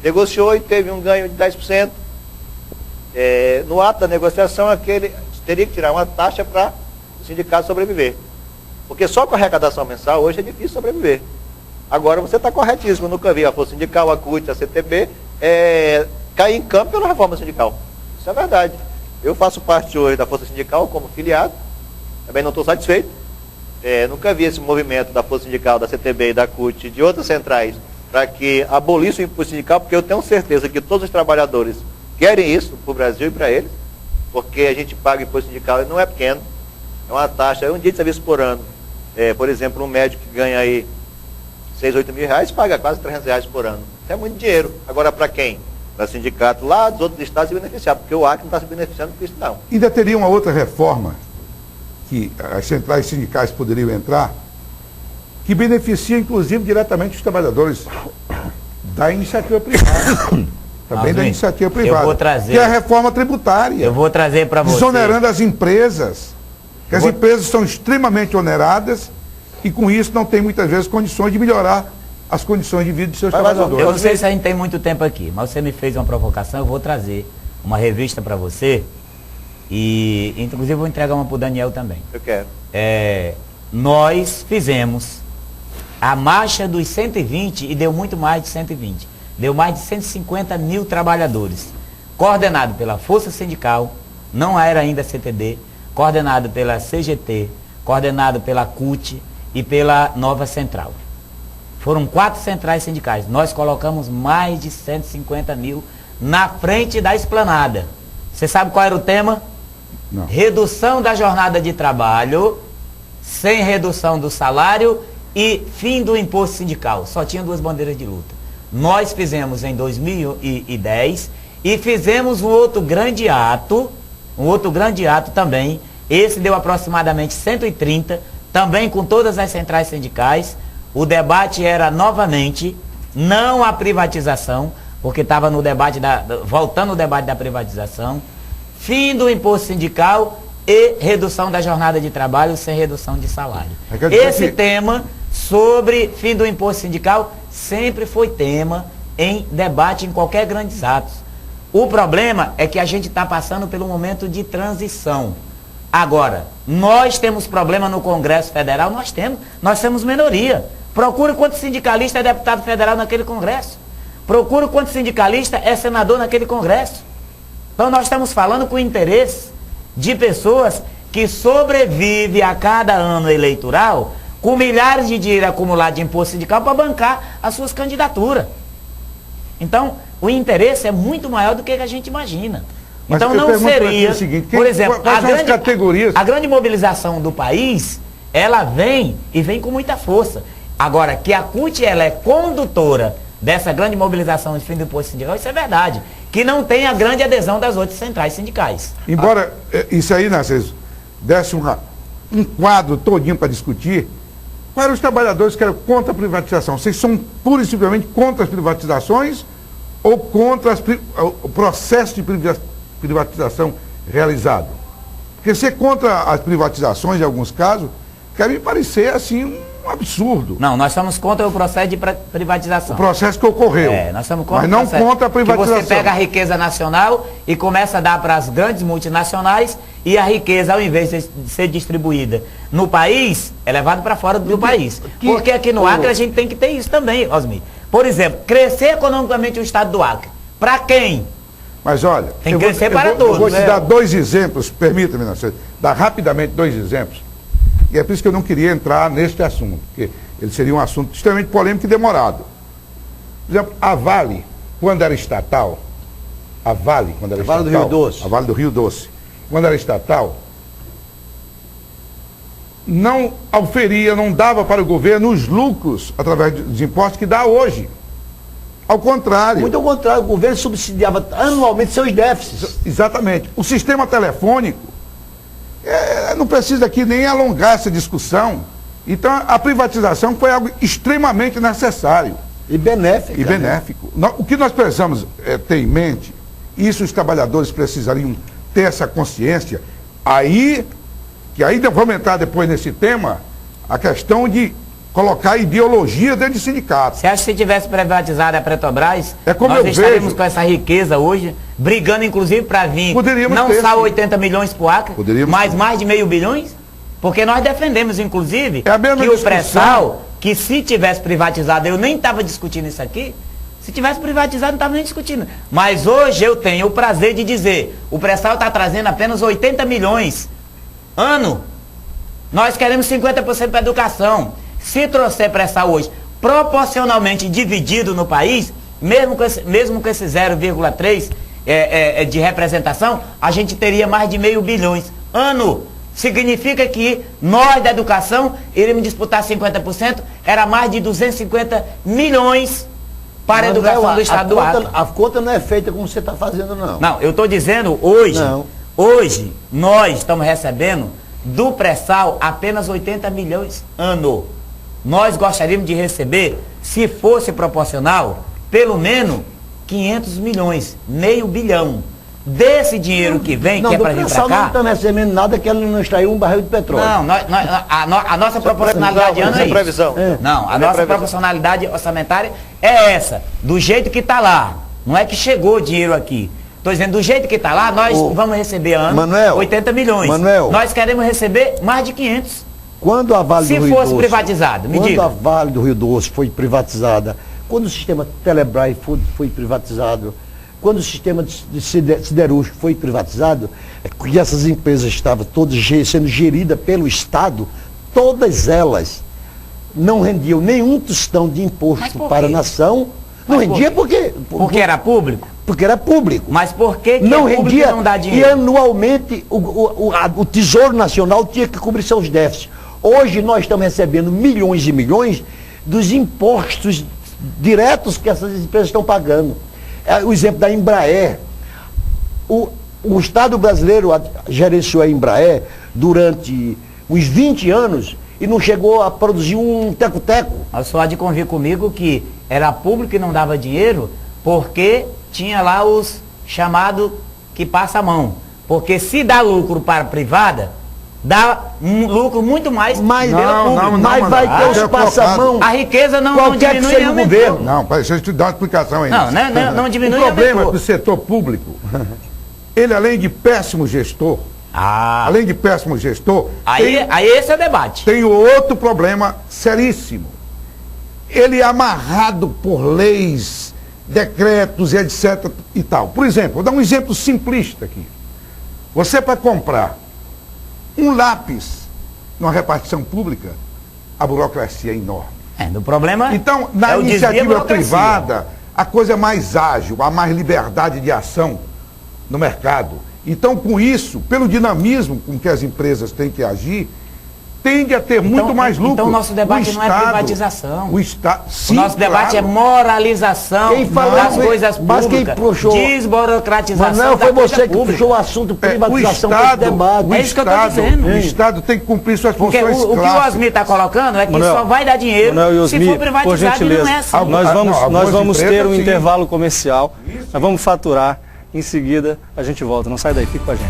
negociou e teve um ganho de 10%. No ato da negociação, teria que tirar uma taxa para o sindicato sobreviver. Porque só com a arrecadação mensal hoje é difícil sobreviver. Agora você está corretíssimo, eu nunca vi a Força Sindical, a CUT, a CTB cair em campo pela reforma sindical. Isso é verdade. Eu faço parte hoje da Força Sindical como filiado, também não estou satisfeito. Nunca vi esse movimento da Força Sindical, da CTB e da CUT, de outras centrais, para que abolisse o imposto sindical, porque eu tenho certeza que todos os trabalhadores querem isso para o Brasil e para eles, porque a gente paga imposto sindical e não é pequeno, é uma taxa, é um dia de serviço por ano. Por exemplo, um médico que ganha aí 6, 8 mil reais, paga quase 300 reais por ano. Isso é muito dinheiro. Agora, para quem? Para sindicato lá dos outros estados se beneficiar, porque o Acre não está se beneficiando com isso, não. Ainda teria uma outra reforma que as centrais sindicais poderiam entrar, que beneficia, inclusive, diretamente os trabalhadores da iniciativa privada. Também da iniciativa privada. Eu vou trazer, que é a reforma tributária. Eu vou trazer para você. Desonerando as empresas. Que as empresas são extremamente oneradas e, com isso, não tem muitas vezes condições de melhorar as condições de vida de seus trabalhadores. Eu não sei se a gente tem muito tempo aqui, mas você me fez uma provocação, eu vou trazer uma revista para você e, inclusive, vou entregar uma para o Daniel também. Eu quero. Nós fizemos a marcha dos 120 e deu muito mais de 120. Deu mais de 150 mil trabalhadores, coordenado pela Força Sindical, não era ainda CTD, coordenado pela CGT, coordenado pela CUT e pela Nova Central. Foram 4 centrais sindicais. Nós colocamos mais de 150 mil na frente da esplanada. Você sabe qual era o tema? Não. Redução da jornada de trabalho, sem redução do salário e fim do imposto sindical. Só tinha 2 bandeiras de luta. Nós fizemos em 2010 e fizemos um outro grande ato também. Esse deu aproximadamente 130, também com todas as centrais sindicais. O debate era novamente não a privatização, porque estava no debate voltando o debate da privatização, fim do imposto sindical e redução da jornada de trabalho sem redução de salário. Esse tema sobre fim do imposto sindical sempre foi tema em debate em qualquer grandes atos. O problema é que a gente está passando pelo momento de transição. Agora, nós temos problema no Congresso Federal? Nós temos minoria. Procure quanto sindicalista é deputado federal naquele Congresso. Procure quanto sindicalista é senador naquele Congresso. Então nós estamos falando com interesse de pessoas que sobrevivem a cada ano eleitoral com milhares de dinheiro acumulado de imposto sindical para bancar as suas candidaturas. Então, o interesse é muito maior do que a gente imagina. Mas então não seria, por exemplo, a grande mobilização do país, ela vem com muita força. Agora, que a CUT ela é condutora dessa grande mobilização de fim do imposto sindical, isso é verdade. Que não tem a grande adesão das outras centrais sindicais. Embora isso aí, Narciso, desse um quadro todinho para discutir, quais eram os trabalhadores que eram contra a privatização? Vocês são pura e simplesmente contra as privatizações ou contra o processo de privatização realizado? Porque ser contra as privatizações, em alguns casos, quer me parecer assim um absurdo. Não, nós somos contra o processo de privatização. O processo que ocorreu. Nós somos contra mas não contra a privatização. Que você pega a riqueza nacional e começa a dar para as grandes multinacionais e a riqueza, ao invés de ser distribuída no país, é levada para fora do país. Porque aqui no Acre a gente tem que ter isso também, Osmi. Por exemplo, crescer economicamente o estado do Acre. Para quem? Mas olha, tem que crescer para todos. Eu vou te dar 2 exemplos, permita-me, Narciso, dar rapidamente 2 exemplos. E é por isso que eu não queria entrar neste assunto, porque ele seria um assunto extremamente polêmico e demorado. Por exemplo, a Vale, quando era estatal, a Vale do Rio Doce. A Vale do Rio Doce, quando era estatal, não auferia, não dava para o governo os lucros através dos impostos que dá hoje. Ao contrário. Muito ao contrário, o governo subsidiava anualmente seus déficits. Exatamente. O sistema telefônico, não precisa aqui nem alongar essa discussão. Então, a privatização foi algo extremamente necessário. E benéfico. E benéfico. O que nós precisamos ter em mente, isso os trabalhadores precisariam ter essa consciência, que ainda vamos entrar depois nesse tema, a questão de colocar ideologia dentro de sindicatos. Você acha que se tivesse privatizado a Petrobras, nós estaríamos com essa riqueza hoje, brigando inclusive para vir não só 80 milhões para o Acre, mas mais de meio bilhão? Porque nós defendemos inclusive que o pré-sal, que se tivesse privatizado, eu nem estava discutindo isso aqui, se tivesse privatizado não estava nem discutindo. Mas hoje eu tenho o prazer de dizer, o pré-sal está trazendo apenas 80 milhões ano. Nós queremos 50% para a educação. Se trouxer pré-sal hoje, proporcionalmente dividido no país, mesmo com esse 0,3 de representação, a gente teria mais de meio bilhões ano. Significa que nós da educação iríamos disputar 50%, era mais de 250 milhões para a educação do estado do Acre. A conta não é feita como você está fazendo, não. Não, eu estou dizendo hoje nós estamos recebendo do pré-sal apenas 80 milhões ano. Nós gostaríamos de receber, se fosse proporcional, pelo menos 500 milhões, meio bilhão. Desse dinheiro que vem, que é para vir para cá... Não estamos recebendo nada que ele não extraiu um barril de petróleo. Não, a nossa proporcionalidade de ano é previsão. Não, a nossa proporcionalidade orçamentária é essa, do jeito que está lá. Não é que chegou o dinheiro aqui. Estou dizendo, do jeito que está lá, nós vamos receber ano 80 milhões. Nós queremos receber mais de 500. Quando a Vale do Rio Doce... Se fosse privatizado, me diga. Quando a Vale do Rio Doce foi privatizada, quando o sistema Telebrás foi privatizado, quando o sistema de siderúrgico foi privatizado, que essas empresas estavam todas sendo geridas pelo Estado, todas elas não rendiam nenhum tostão de imposto para a nação. Não rendia porque era público? Porque era público. Mas por que não é rendia, e não dá dinheiro? E anualmente o Tesouro Nacional tinha que cobrir seus déficits. Hoje nós estamos recebendo milhões e milhões dos impostos diretos que essas empresas estão pagando. O exemplo da Embraer. O Estado brasileiro gerenciou a Embraer durante uns 20 anos e não chegou a produzir um teco-teco. Mas só há de convir comigo que era público e não dava dinheiro porque tinha lá os chamados que passa a mão. Porque se dá lucro para a privada, dá um lucro muito mais mas vai ter os passamão. A riqueza não diminui nem aumentou. Governo. Não, deixa eu te dar uma explicação aí. Não diminui. O problema do setor público, ele além de péssimo gestor, aí esse é o debate. Tem outro problema seríssimo. Ele é amarrado por leis, decretos, etc. e tal. Por exemplo, vou dar um exemplo simplista aqui. Você para comprar um lápis numa repartição pública, a burocracia é enorme. O problema então, na iniciativa privada, a coisa é mais ágil, há mais liberdade de ação no mercado. Então, com isso, pelo dinamismo com que as empresas têm que agir, tende a ter muito mais lucro. Então, o nosso debate não é privatização. Sim, o nosso debate é moralização das coisas públicas. Mas quem puxou... Desburocratização Manuel, foi você que puxou o assunto privatização para debate. É isso que eu estou dizendo. O Estado tem que cumprir suas funções clássicas. O que o Osmir está colocando é que só vai dar dinheiro se for privatizado e não é assim. Nós vamos ter um intervalo comercial, nós vamos faturar, em seguida a gente volta. Não sai daí, fica com a gente.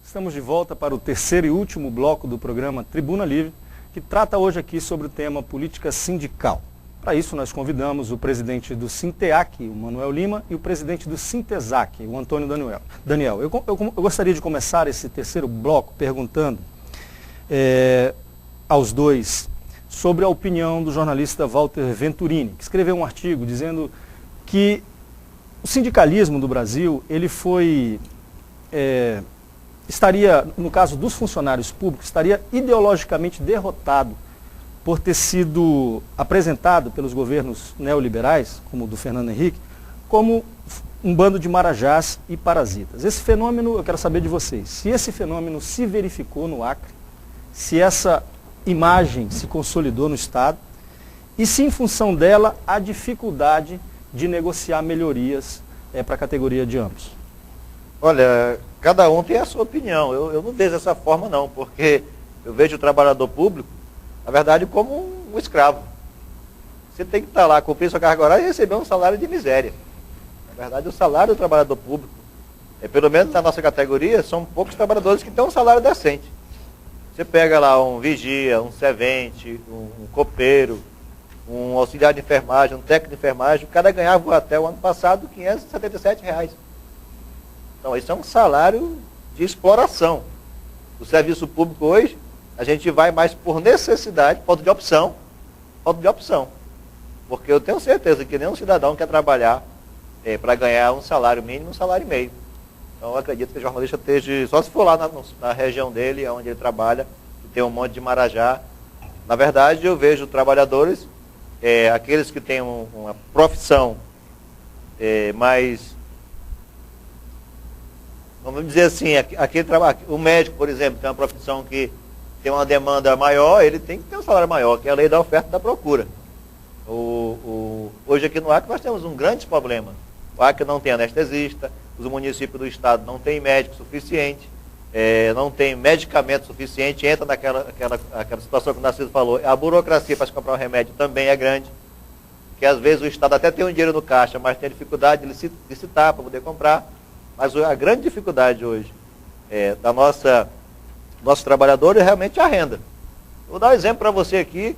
Estamos de volta para o terceiro e último bloco do programa Tribuna Livre, que trata hoje aqui sobre o tema política sindical. Para isso, nós convidamos o presidente do Sinteac, o Manuel Lima, e o presidente do Sintesac, o Antônio Daniel. Eu gostaria de começar esse terceiro bloco perguntando aos dois sobre a opinião do jornalista Walter Venturini, que escreveu um artigo dizendo que o sindicalismo do Brasil ele foi estaria, no caso dos funcionários públicos, estaria ideologicamente derrotado por ter sido apresentado pelos governos neoliberais, como o do Fernando Henrique, como um bando de marajás e parasitas. Esse fenômeno, eu quero saber de vocês, se esse fenômeno se verificou no Acre, se essa imagem se consolidou no Estado, e se em função dela há dificuldade de negociar melhorias para a categoria de ambos. Olha, cada um tem a sua opinião. Eu não vejo dessa forma não, porque eu vejo o trabalhador público, na verdade, como um escravo. Você tem que estar lá, cumprir sua carga horária e receber um salário de miséria. Na verdade, o salário do trabalhador público, pelo menos na nossa categoria, são poucos trabalhadores que têm um salário decente. Você pega lá um vigia, um servente, um copeiro, um auxiliar de enfermagem, um técnico de enfermagem, o cara ganhava até o ano passado R$577. Então, isso é um salário de exploração. O serviço público hoje, a gente vai mais por necessidade, falta de opção. Porque eu tenho certeza que nenhum cidadão quer trabalhar para ganhar um salário mínimo, um salário e meio. Então, eu acredito que o jornalista esteja, só se for lá na região dele, onde ele trabalha, que tem um monte de marajá. Na verdade, eu vejo trabalhadores, aqueles que têm uma profissão mais, vamos dizer assim, aquele trabalho, o médico, por exemplo, tem uma profissão que tem uma demanda maior, ele tem que ter um salário maior, que é a lei da oferta e da procura. Hoje aqui no Acre nós temos um grande problema. O Acre não tem anestesista, os municípios do estado não têm médico suficiente, não tem medicamento suficiente, entra naquela situação que o Narciso falou, a burocracia para comprar um remédio também é grande, que às vezes o estado até tem um dinheiro no caixa, mas tem dificuldade de licitar para poder comprar. Mas a grande dificuldade hoje nossos trabalhadores é realmente a renda. Vou dar um exemplo para você aqui,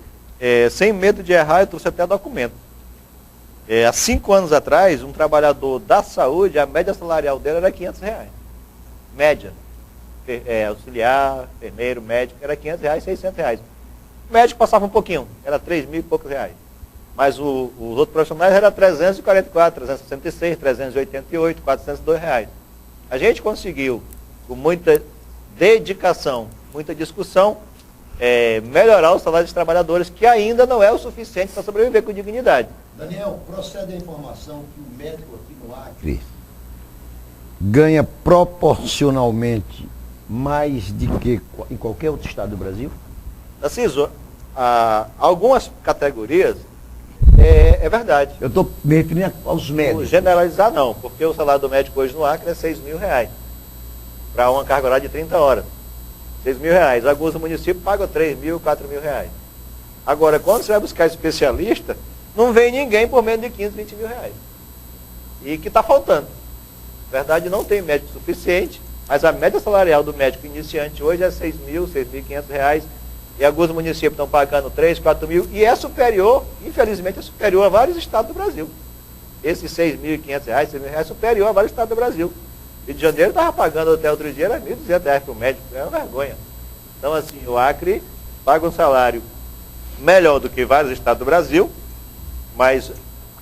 sem medo de errar, eu trouxe até documento. Há 5 anos atrás, um trabalhador da saúde, a média salarial dele era R$500. Média. Auxiliar, enfermeiro, médico, era R$500, R$600. O médico passava um pouquinho, era 3 mil e poucos reais. Mas os outros profissionais era 344, 366, 388, R$402. A gente conseguiu, com muita dedicação, muita discussão, melhorar o salário dos trabalhadores, que ainda não é o suficiente para sobreviver com dignidade. Daniel, procede a informação que o médico aqui no Acre ganha proporcionalmente mais do que em qualquer outro estado do Brasil? Narciso, algumas categorias, é verdade. Eu estou me referindo aos médicos. Generalizar não, porque o salário do médico hoje no Acre é R$6 mil, para uma carga horária de 30 horas. R$6 mil. Alguns municípios pagam R$3 mil, R$4 mil. Agora, quando você vai buscar especialista, não vem ninguém por menos de R$15, R$20 mil. E que está faltando. Na verdade, não tem médico suficiente, mas a média salarial do médico iniciante hoje é R$6 mil, R$6.500. E alguns municípios estão pagando 3, 4 mil, e é superior, infelizmente, é superior a vários estados do Brasil. Esses R$6.500, R$6 mil é superior a vários estados do Brasil. Rio de Janeiro estava pagando até outro dia, era R$1.200 para o médico, é uma vergonha. Então, assim, o Acre paga um salário melhor do que vários estados do Brasil, mas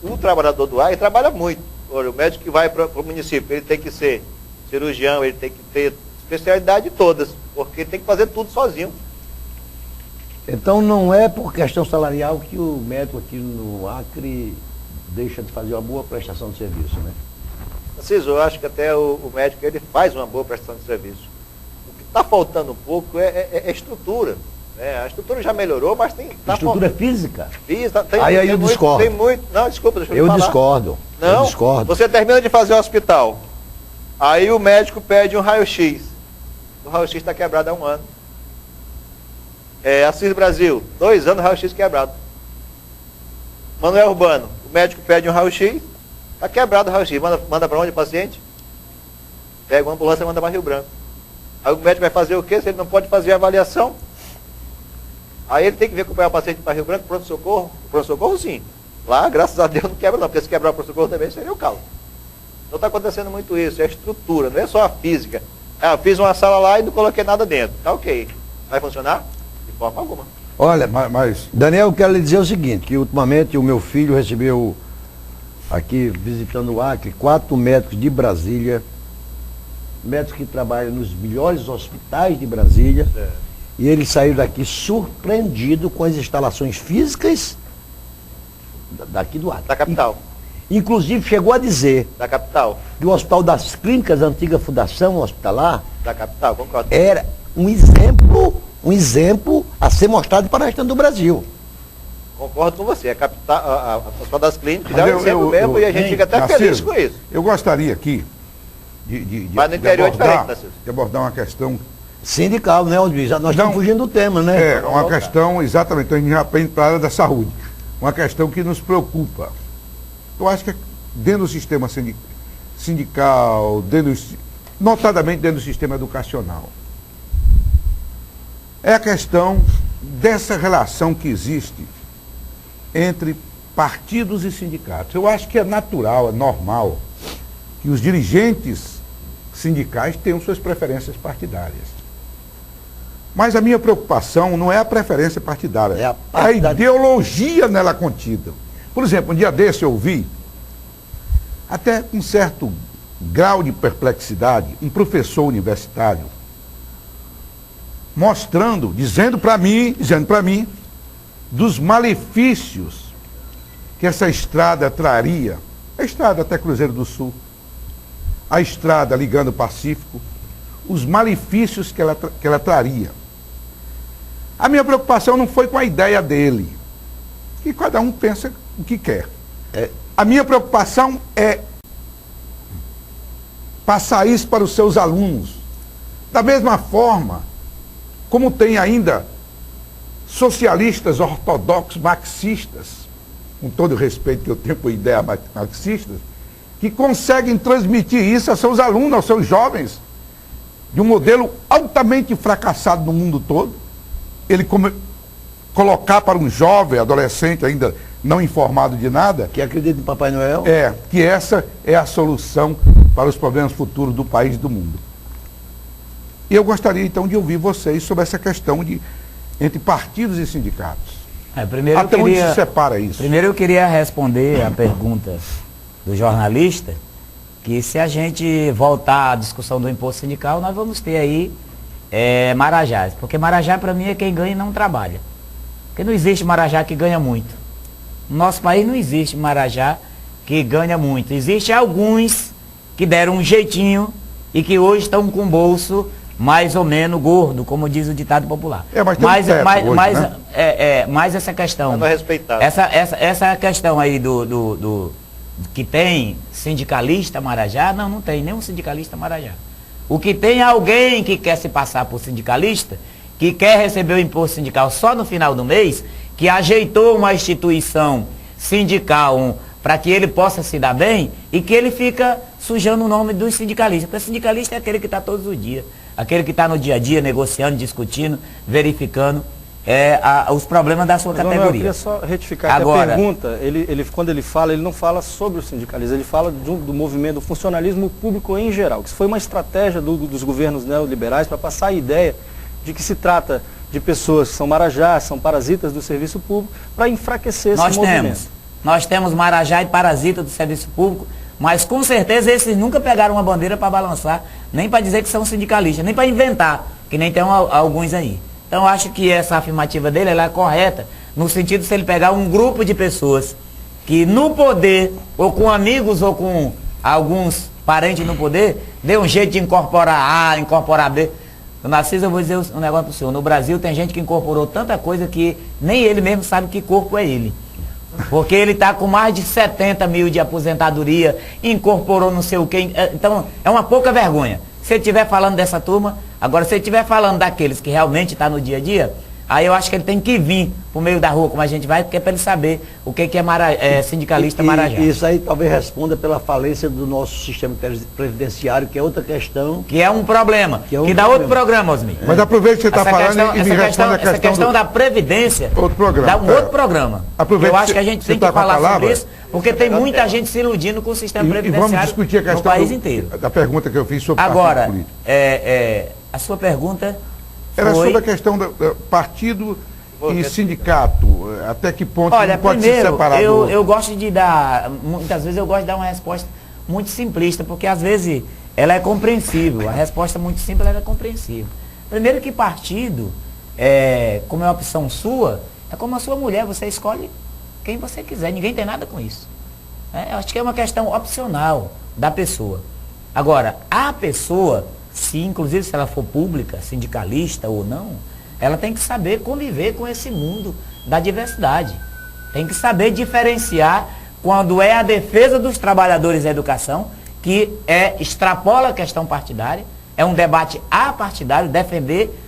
o trabalhador do Acre trabalha muito. Olha, o médico que vai para o município, ele tem que ser cirurgião, ele tem que ter especialidade todas, porque ele tem que fazer tudo sozinho. Então não é por questão salarial que o médico aqui no Acre deixa de fazer uma boa prestação de serviço, né? Narciso, eu acho que até o médico ele faz uma boa prestação de serviço. O que está faltando um pouco é estrutura. A estrutura já melhorou, mas tem... Estrutura física? Aí eu discordo. Tem muito... Não, desculpa, deixa eu falar. Discordo. Não, eu discordo. Você termina de fazer o hospital, aí o médico pede um raio-x. O raio-x está quebrado há 1 ano. Assis Brasil, 2 anos, raio-x quebrado. Manuel Urbano, o médico pede um raio-x, está quebrado o raio-x. Manda para onde o paciente? Pega uma ambulância e manda para Rio Branco. Aí o médico vai fazer o quê? Se ele não pode fazer a avaliação, aí ele tem que vir acompanhar o paciente para Rio Branco, pronto-socorro. Pronto-socorro, sim. Lá, graças a Deus, não quebra não, porque se quebrar o pronto-socorro também seria o caos. Então está acontecendo muito isso, é a estrutura, não é só a física. Eu fiz uma sala lá e não coloquei nada dentro. Tá ok. Vai funcionar? De forma alguma. Olha, mas Daniel, eu quero lhe dizer o seguinte, que ultimamente o meu filho recebeu, aqui visitando o Acre, 4 médicos de Brasília médicos que trabalham nos melhores hospitais de Brasília, e ele saiu daqui surpreendido com as instalações físicas daqui do Acre. Da capital. Inclusive chegou a dizer Da capital. que o Hospital das Clínicas, a antiga Fundação Hospitalar, Da capital, concordo. era um exemplo a ser mostrado para o restante do Brasil. Concordo com você. A capital, a Hospital das Clínicas Mas é um exemplo mesmo e a gente fica até Narciso, feliz com isso. Eu gostaria aqui de Mas no interior é diferente, Narciso. de abordar uma questão. Sindical, né, Osmir? Nós estamos Não. fugindo do tema, né? É, uma questão, exatamente, então a gente já vem para a área da saúde. Uma questão que nos preocupa. Eu acho que dentro do sistema sindical, notadamente dentro do sistema educacional, é a questão dessa relação que existe entre partidos e sindicatos. Eu acho que é natural, é normal, que os dirigentes sindicais tenham suas preferências partidárias. Mas a minha preocupação não é a preferência partidária, É a a ideologia nela contida. Por exemplo, um dia desse eu ouvi, até com certo grau de perplexidade, um professor universitário dizendo para mim, dos malefícios que essa estrada traria, a estrada até Cruzeiro do Sul, a estrada ligando o Pacífico, os malefícios que ela traria. A minha preocupação não foi com a ideia dele, que cada um pensa o que quer. A minha preocupação é passar isso para os seus alunos. Da mesma forma, como tem ainda socialistas ortodoxos marxistas, com todo o respeito que eu tenho por ideias marxistas, que conseguem transmitir isso a seus alunos, aos seus jovens, de um modelo altamente fracassado no mundo todo. Ele colocar para um jovem, adolescente ainda não informado de nada, Que acredita em Papai Noel? que essa é a solução para os problemas futuros do país e do mundo. E eu gostaria então de ouvir vocês sobre essa questão entre partidos e sindicatos. Primeiro Até onde se separa isso? Primeiro eu queria responder a pergunta do jornalista, que se a gente voltar à discussão do imposto sindical, nós vamos ter aí marajás. Porque marajá para mim é quem ganha e não trabalha. Porque não existe marajá que ganha muito. No nosso país não existe marajá que ganha muito. Existem alguns que deram um jeitinho e que hoje estão com o bolso mais ou menos gordo, como diz o ditado popular. Mas tem um teto hoje, né? Mas essa questão. Não é respeitado. Essa questão aí do que tem sindicalista marajá, não tem nenhum sindicalista marajá. O que tem é alguém que quer se passar por sindicalista, que quer receber o imposto sindical só no final do mês, que ajeitou uma instituição sindical para que ele possa se dar bem e que ele fica sujando o nome dos sindicalistas. Porque sindicalista é aquele que está todos os dias, aquele que está no dia a dia negociando, discutindo, verificando os problemas da sua categoria. Eu queria só retificar que a pergunta, quando ele fala, ele não fala sobre o sindicalismo, ele fala do movimento do funcionalismo público em geral, que isso foi uma estratégia dos governos neoliberais para passar a ideia de que se trata de pessoas que são marajás, são parasitas do serviço público, para enfraquecer esse movimento. Nós temos marajá e parasita do serviço público, mas com certeza esses nunca pegaram uma bandeira para balançar, nem para dizer que são sindicalistas, nem para inventar, que nem tem alguns aí. Então eu acho que essa afirmativa dele ela é correta, no sentido de se ele pegar um grupo de pessoas que no poder, ou com amigos, ou com alguns parentes no poder, dê um jeito de incorporar A, incorporar B. Narciso, eu vou dizer um negócio para o senhor. No Brasil tem gente que incorporou tanta coisa que nem ele mesmo sabe que corpo é ele. Porque ele está com mais de 70 mil de aposentadoria, incorporou não sei o quê. Então, é uma pouca vergonha. Se ele estiver falando dessa turma, agora se ele estiver falando daqueles que realmente estão no dia a dia, aí eu acho que ele tem que vir pro meio da rua, como a gente vai, porque é para ele saber o que é sindicalista marajá. Isso aí talvez responda pela falência do nosso sistema previdenciário, que é outra questão. Que é um problema. Que dá outro programa, Osmir. Mas aproveita que você está falando e me responde a questão. Essa questão da Previdência outro programa, dá um outro programa. Aproveita eu acho que a gente tem que falar sobre isso, porque tem muita gente se iludindo com o sistema previdenciário vamos discutir a questão no país inteiro. Da pergunta que eu fiz sobre agora, partido político. A sua pergunta era sobre a questão do partido e sindicato. Até que ponto não pode primeiro, se separar eu gosto de dar, muitas vezes eu gosto de dar uma resposta muito simplista, porque às vezes ela é compreensível. A resposta é muito simples, ela é compreensível. Primeiro que partido, como é uma opção sua, é como a sua mulher, você escolhe quem você quiser, ninguém tem nada com isso. Eu acho que é uma questão opcional da pessoa. Agora, a pessoa, inclusive se ela for pública, sindicalista ou não, ela tem que saber conviver com esse mundo da diversidade. Tem que saber diferenciar quando é a defesa dos trabalhadores da educação, que extrapola a questão partidária, é um debate apartidário, defender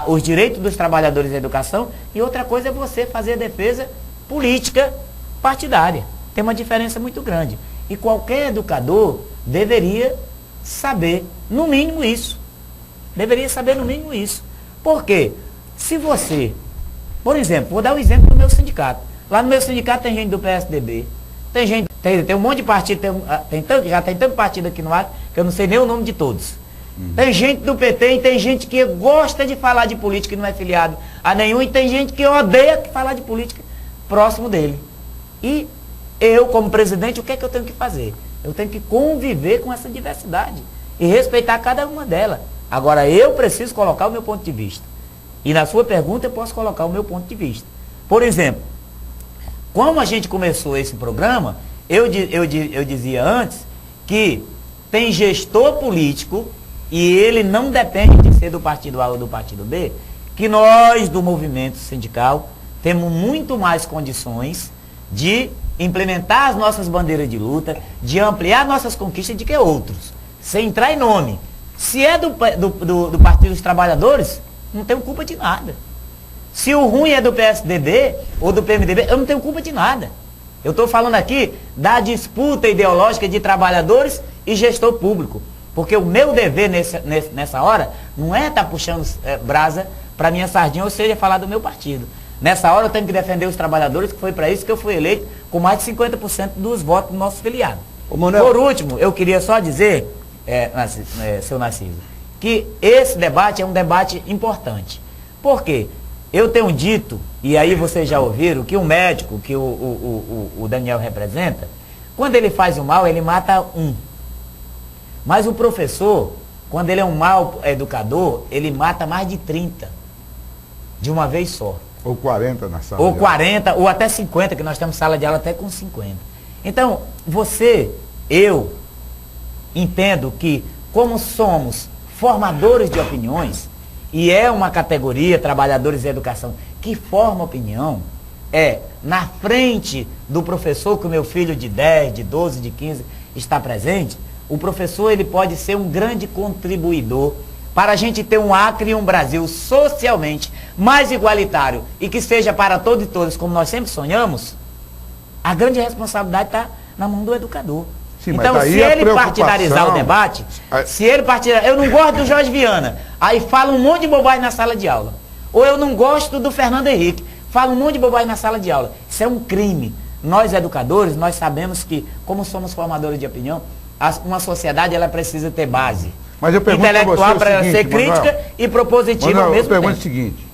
os direitos dos trabalhadores da educação, e outra coisa é você fazer a defesa política partidária. Tem uma diferença muito grande. E qualquer educador deveria saber, no mínimo, isso. Deveria saber, no mínimo, isso. Por quê? Se você, por exemplo, vou dar um exemplo do meu sindicato. Lá no meu sindicato tem gente do PSDB, tem gente, tem um monte de partido, já tem tanto partido aqui no Acre, que eu não sei nem o nome de todos. Tem gente do PT e tem gente que gosta de falar de política e não é filiado a nenhum, e tem gente que odeia falar de política próximo dele. E eu, como presidente, o que é que eu tenho que fazer? Eu tenho que conviver com essa diversidade e respeitar cada uma delas. Agora, eu preciso colocar o meu ponto de vista. E na sua pergunta eu posso colocar o meu ponto de vista. Por exemplo, como a gente começou esse programa, eu dizia antes que tem gestor político, e ele não depende de ser do partido A ou do partido B, que nós do movimento sindical temos muito mais condições de implementar as nossas bandeiras de luta, de ampliar nossas conquistas do que outros, sem entrar em nome. Se é do Partido dos Trabalhadores, não tenho culpa de nada. Se o ruim é do PSDB ou do PMDB, eu não tenho culpa de nada. Eu estou falando aqui da disputa ideológica de trabalhadores e gestor público. Porque o meu dever nessa hora não é estar puxando brasa para minha sardinha, ou seja, falar do meu partido. Nessa hora eu tenho que defender os trabalhadores, que foi para isso que eu fui eleito com mais de 50% dos votos do nosso filiado. Por último, eu queria só dizer, seu Narciso, que esse debate é um debate importante. Por quê? Eu tenho dito, e aí vocês já ouviram, que o médico que o Daniel representa, quando ele faz o mal, ele mata um. Mas o professor, quando ele é um mau educador, ele mata mais de 30 de uma vez só. Ou 40 na sala. Ou 40, ou até 50, que nós temos sala de aula até com 50. Então, eu entendo que, como somos formadores de opiniões, e é uma categoria, trabalhadores da educação, que forma opinião, na frente do professor, que o meu filho de 10, de 12, de 15 está presente, o professor ele pode ser um grande contribuidor para a gente ter um Acre e um Brasil socialmente mais igualitário e que seja para todos e todas, como nós sempre sonhamos. A grande responsabilidade está na mão do educador. Sim, então, se ele partidarizar o debate, eu não gosto do Jorge Viana, aí fala um monte de bobagem na sala de aula. Ou eu não gosto do Fernando Henrique, fala um monte de bobagem na sala de aula. Isso é um crime. Nós, educadores, nós sabemos que, como somos formadores de opinião, uma sociedade ela precisa ter base. Mas eu pergunto intelectual para ser crítica, Manuel, e propositiva ao mesmo tempo. Eu pergunto o seguinte: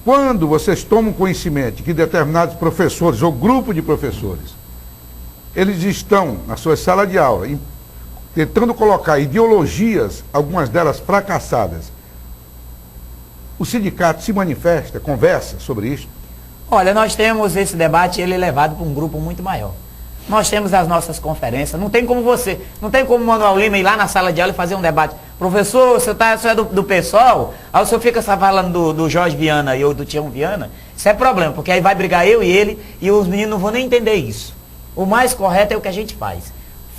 quando vocês tomam conhecimento de que determinados professores ou grupo de professores, eles estão na sua sala de aula tentando colocar ideologias, algumas delas fracassadas, o sindicato se manifesta, conversa sobre isso? Olha, nós temos esse debate, ele é levado para um grupo muito maior. Nós temos as nossas conferências, não tem como o Manuel Lima ir lá na sala de aula e fazer um debate. Professor, você é do PSOL, aí o senhor fica falando do Jorge Viana ou do Tião Viana, isso é problema, porque aí vai brigar eu e ele, e os meninos não vão nem entender isso. O mais correto é o que a gente faz.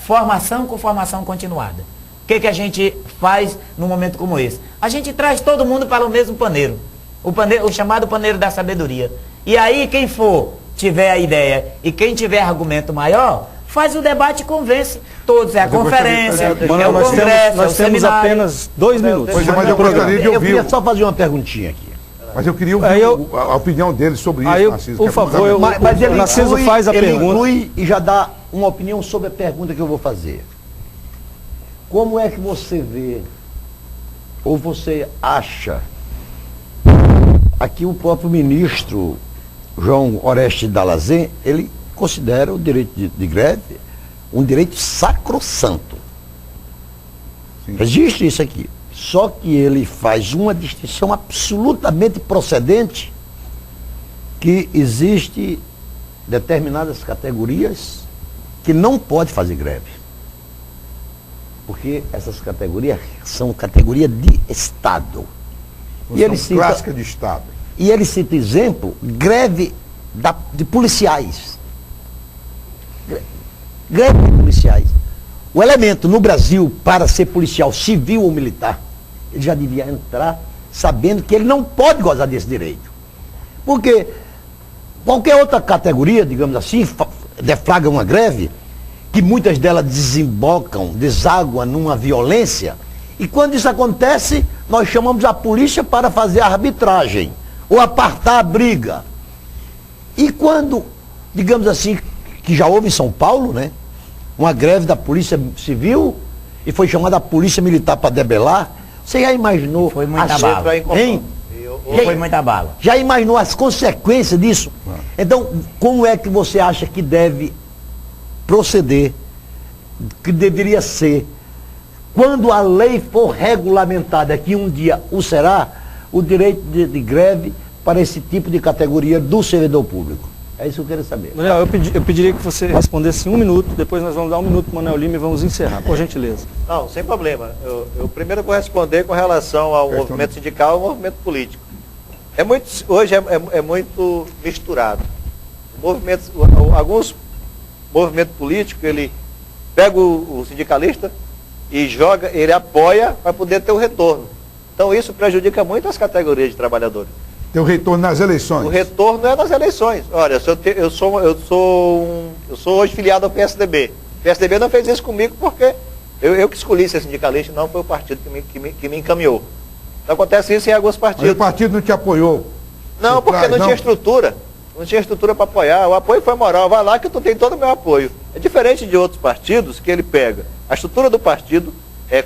Formação com formação continuada. O que a gente faz num momento como esse? A gente traz todo mundo para o mesmo paneiro. O chamado paneiro da sabedoria. E aí quem tiver a ideia e quem tiver argumento maior, faz o debate e convence todos. É a conferência, é o congresso, nós temos apenas 2 minutos. Pois é, mas eu gostaria de ouvir. Eu queria só fazer uma perguntinha aqui. Mas eu queria ouvir a opinião dele sobre isso, Narciso. Por favor, mas ele Narciso faz a pergunta. Ele inclui e já dá uma opinião sobre a pergunta que eu vou fazer. Como é que você vê, ou você acha, aqui o próprio ministro João Oreste Dallazen, ele considera o direito de greve um direito sacrossanto. Sim. Registre isso aqui. Só que ele faz uma distinção absolutamente procedente, que existe determinadas categorias que não pode fazer greve. Porque essas categorias são categorias de Estado. Função clássica de Estado. E ele cita exemplo, greve de policiais. Greve de policiais. O elemento no Brasil, para ser policial civil ou militar, ele já devia entrar sabendo que ele não pode gozar desse direito. Porque qualquer outra categoria, digamos assim, deflagra uma greve, que muitas delas desaguam numa violência, e quando isso acontece, nós chamamos a polícia para fazer a arbitragem, ou apartar a briga. E quando, digamos assim, que já houve em São Paulo, né, uma greve da Polícia Civil, e foi chamada a Polícia Militar para debelar, você já imaginou? Foi muita bala. Hein? Foi muita bala. Já imaginou as consequências disso? Então, como é que você acha que deve proceder, que deveria ser, quando a lei for regulamentada, que um dia o será, o direito de greve para esse tipo de categoria do servidor público? É isso que eu quero saber. Manuel, eu pediria que você respondesse em 1 minuto, depois nós vamos dar 1 minuto para o Manuel Lima e vamos encerrar, por gentileza. Não, sem problema. Eu primeiro vou responder com relação ao movimento sindical e ao movimento político. Hoje é muito misturado. Alguns movimentos políticos, ele pega o sindicalista e joga, ele apoia para poder ter o retorno. Então isso prejudica muito as categorias de trabalhadores. Tem o retorno nas eleições. O retorno é nas eleições. Olha, eu sou hoje filiado ao PSDB. O PSDB não fez isso comigo porque eu que escolhi ser sindicalista, não foi o partido que me encaminhou. Então acontece isso em alguns partidos. Mas o partido não te apoiou? Não, porque não tinha estrutura. Não tinha estrutura para apoiar. O apoio foi moral. Vai lá que tu tem todo o meu apoio. É diferente de outros partidos que ele pega a estrutura do partido,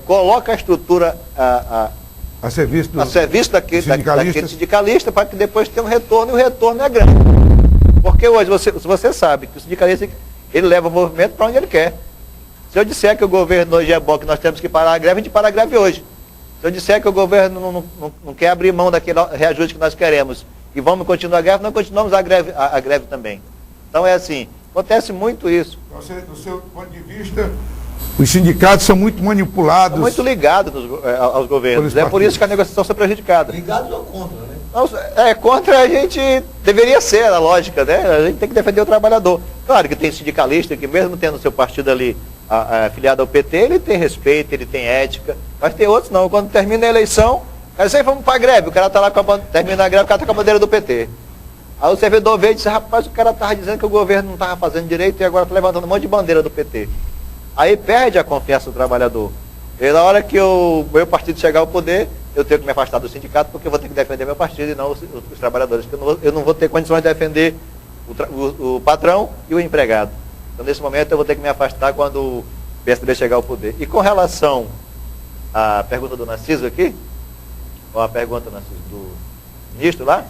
coloca a estrutura a serviço daquele sindicalista para que depois tenha um retorno, e o retorno é grande. Porque hoje você sabe que o sindicalista ele leva o movimento para onde ele quer. Se eu disser que o governo hoje é bom, que nós temos que parar a greve, a gente para a greve hoje. Se eu disser que o governo não quer abrir mão daquele reajuste que nós queremos e vamos continuar a greve, nós continuamos a greve também. Então é assim, acontece muito isso. Do seu ponto de vista, os sindicatos são muito manipulados. São muito ligados aos governos. É por isso que a negociação é prejudicada. Ligados ou contra, né? Contra a gente deveria ser a lógica, né? A gente tem que defender o trabalhador. Claro que tem sindicalista que mesmo tendo seu partido ali afiliado ao PT, ele tem respeito, ele tem ética, mas tem outros não. Quando termina a eleição, aí vamos para a greve, o cara está lá termina a greve, o cara está com a bandeira do PT. Aí o servidor veio e disse, rapaz, o cara estava dizendo que o governo não estava fazendo direito e agora está levantando um monte de bandeira do PT. Aí perde a confiança do trabalhador. E na hora que o meu partido chegar ao poder, eu tenho que me afastar do sindicato porque eu vou ter que defender meu partido e não os trabalhadores. Porque eu não vou ter condições de defender o patrão e o empregado. Então, nesse momento, eu vou ter que me afastar quando o PSDB chegar ao poder. E com relação à pergunta do Narciso aqui, ou a pergunta, Narciso, do ministro lá,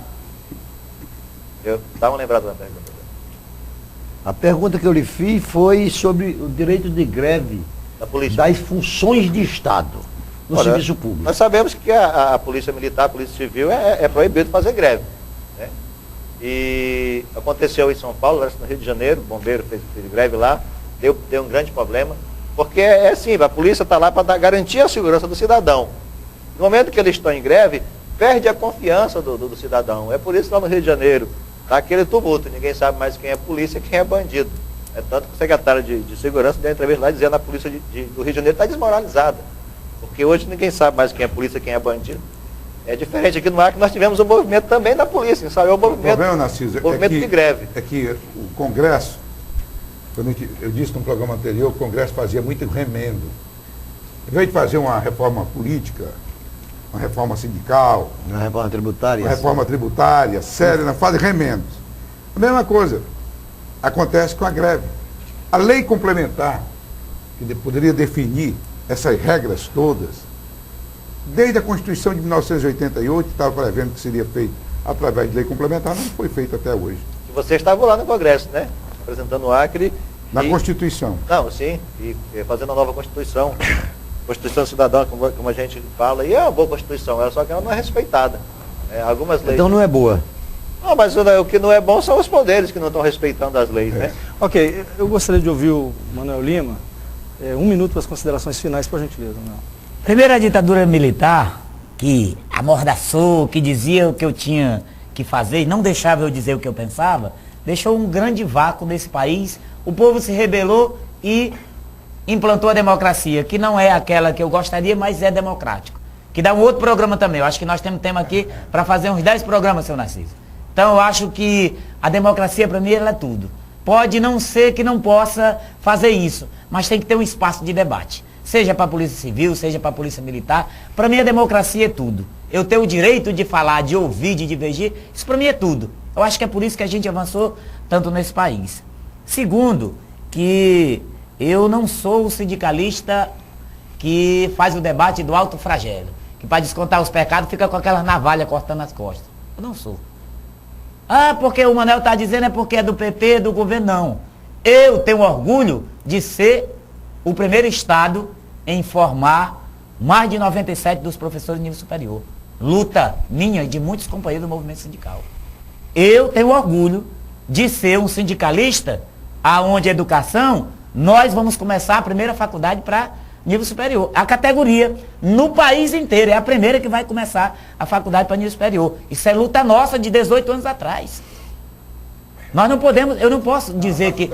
dá uma lembrada da pergunta. A pergunta que eu lhe fiz foi sobre o direito de greve Da polícia. das funções de Estado no serviço público. Nós sabemos que a polícia militar, a polícia civil é proibido fazer greve. Né? E aconteceu em São Paulo, no Rio de Janeiro, o bombeiro fez greve lá, deu um grande problema, porque é assim, a polícia está lá para garantir a segurança do cidadão. No momento que eles estão em greve, perde a confiança do cidadão. É por isso que lá no Rio de Janeiro está aquele tumulto, ninguém sabe mais quem é polícia e quem é bandido. É tanto que o secretário de Segurança deu uma entrevista lá dizendo que a polícia do Rio de Janeiro está desmoralizada. Porque hoje ninguém sabe mais quem é polícia e quem é bandido. É diferente aqui no Acre, nós tivemos um movimento também da polícia, ensaiou o movimento, problema, Narciso, movimento de greve. É que o Congresso, quando eu disse no programa anterior, o Congresso fazia muito remendo. Em vez de fazer uma reforma política, uma reforma sindical, Uma reforma tributária. uma reforma tributária, séria, não faz remendos. A mesma coisa acontece com a greve. A lei complementar, que poderia definir essas regras todas, desde a Constituição de 1988, estava prevendo que seria feito através de lei complementar, não foi feito até hoje. E você estava lá no Congresso, né? Representando o Acre. Na Constituição. Não, sim, e fazendo a nova Constituição. Constituição Cidadã, como a gente fala, e é uma boa Constituição, só que ela não é respeitada. Algumas leis... Então não é boa. Não, mas o que não é bom são os poderes que não estão respeitando as leis, né? Ok, eu gostaria de ouvir o Manuel Lima. 1 minuto para as considerações finais, por gentileza, Manuel. Primeiro, a ditadura militar, que amordaçou, que dizia o que eu tinha que fazer e não deixava eu dizer o que eu pensava, deixou um grande vácuo nesse país. O povo se rebelou e implantou a democracia, que não é aquela que eu gostaria, mas é democrático. Que dá um outro programa também. Eu acho que nós temos tema aqui para fazer uns 10 programas, seu Narciso. Então eu acho que a democracia para mim ela é tudo. Pode não ser que não possa fazer isso, mas tem que ter um espaço de debate. Seja para a Polícia Civil, seja para a Polícia Militar. Para mim a democracia é tudo. Eu tenho o direito de falar, de ouvir, de divergir. Isso para mim é tudo. Eu acho que é por isso que a gente avançou tanto nesse país. Segundo, que eu não sou o sindicalista que faz o debate do alto flagelo. Que para descontar os pecados fica com aquelas navalhas cortando as costas. Eu não sou. Ah, porque o Manuel está dizendo é porque é do PP, do governo. Não. Eu tenho orgulho de ser o primeiro estado em formar mais de 97 dos professores de nível superior. Luta minha e de muitos companheiros do movimento sindical. Eu tenho orgulho de ser um sindicalista aonde a educação, nós vamos começar a primeira faculdade para nível superior. A categoria no país inteiro é a primeira que vai começar a faculdade para nível superior. Isso é luta nossa de 18 anos atrás. Nós não podemos, eu não posso dizer que...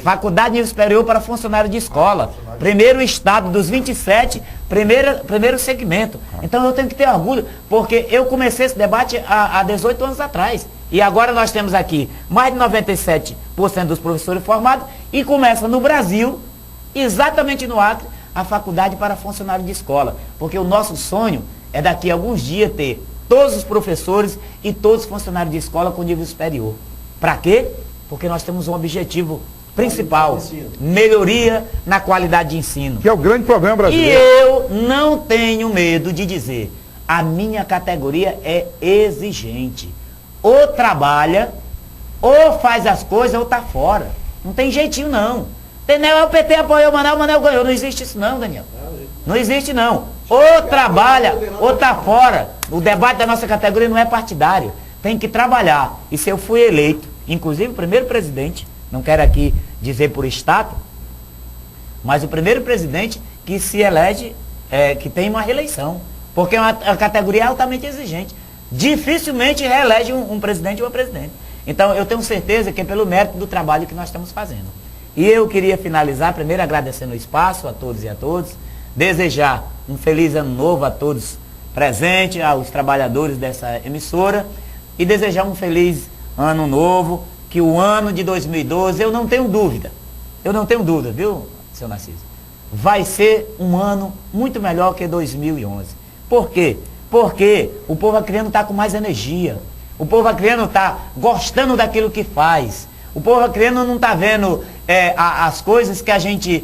Faculdade de nível superior para funcionário de escola. Primeiro estado dos 27, primeiro segmento. Então eu tenho que ter orgulho, porque eu comecei esse debate há 18 anos atrás. E agora nós temos aqui mais de 97% dos professores formados e começa no Brasil, exatamente no Acre, a faculdade para funcionário de escola. Porque o nosso sonho é daqui a alguns dias ter todos os professores e todos os funcionários de escola com nível superior. Para quê? Porque nós temos um objetivo principal, melhoria na qualidade de ensino. Que é o grande problema brasileiro. E eu não tenho medo de dizer, a minha categoria é exigente. Ou trabalha, ou faz as coisas, ou tá fora. Não tem jeitinho não. Entendeu? O PT apoiou o Manuel ganhou. Não existe isso não, Daniel. Não existe não. Ou trabalha, ou tá fora. O debate da nossa categoria não é partidário. Tem que trabalhar. E se eu fui eleito, inclusive o primeiro presidente, não quero aqui dizer por estado, mas o primeiro presidente que se elege, que tem uma reeleição. Porque é uma categoria altamente exigente. Dificilmente reelege um presidente ou uma presidente. Então eu tenho certeza que é pelo mérito do trabalho que nós estamos fazendo. E eu queria finalizar, primeiro agradecendo o espaço a todos e a todas, desejar um feliz ano novo a todos presentes, aos trabalhadores dessa emissora, e desejar um feliz ano novo, que o ano de 2012, eu não tenho dúvida, viu, seu Narciso? Vai ser um ano muito melhor que 2011. Por quê? Porque o povo acreano está com mais energia, o povo acreano está gostando daquilo que faz, o povo acreano não está vendo as coisas que a gente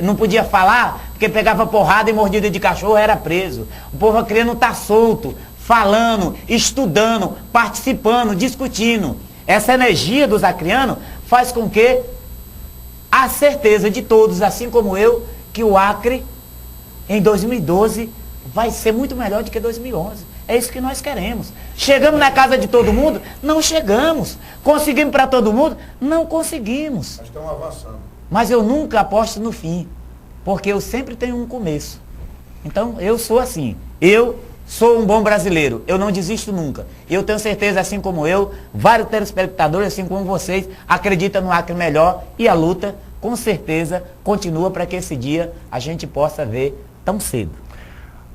não podia falar, porque pegava porrada e mordida de cachorro, era preso. O povo acreano está solto, falando, estudando, participando, discutindo. Essa energia dos acreanos faz com que a certeza de todos, assim como eu, que o Acre, em 2012, vai ser muito melhor do que 2011. É isso que nós queremos. Chegamos na casa de todo mundo? Não chegamos. Conseguimos para todo mundo? Não conseguimos. Nós estamos avançando. Mas eu nunca aposto no fim, porque eu sempre tenho um começo. Então, eu sou assim. Eu sou um bom brasileiro. Eu não desisto nunca. E eu tenho certeza, assim como eu, vários telespectadores, assim como vocês, acreditam no Acre melhor. E a luta, com certeza, continua para que esse dia a gente possa ver tão cedo.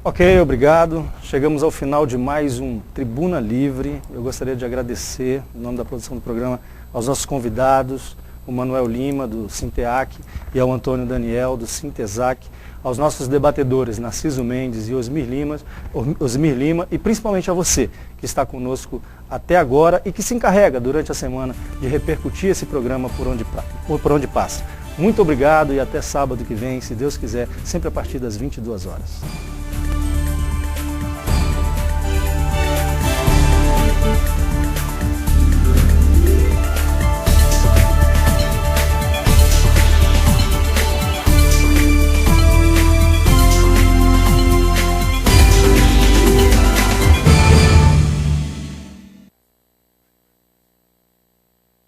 Ok, obrigado. Chegamos ao final de mais um Tribuna Livre. Eu gostaria de agradecer, em nome da produção do programa, aos nossos convidados, o Manuel Lima, do Sinteac, e ao Antônio Daniel, do Sintesac, aos nossos debatedores, Narciso Mendes e Osmir Lima, e principalmente a você, que está conosco até agora e que se encarrega durante a semana de repercutir esse programa por onde passa. Muito obrigado e até sábado que vem, se Deus quiser, sempre a partir das 22 horas.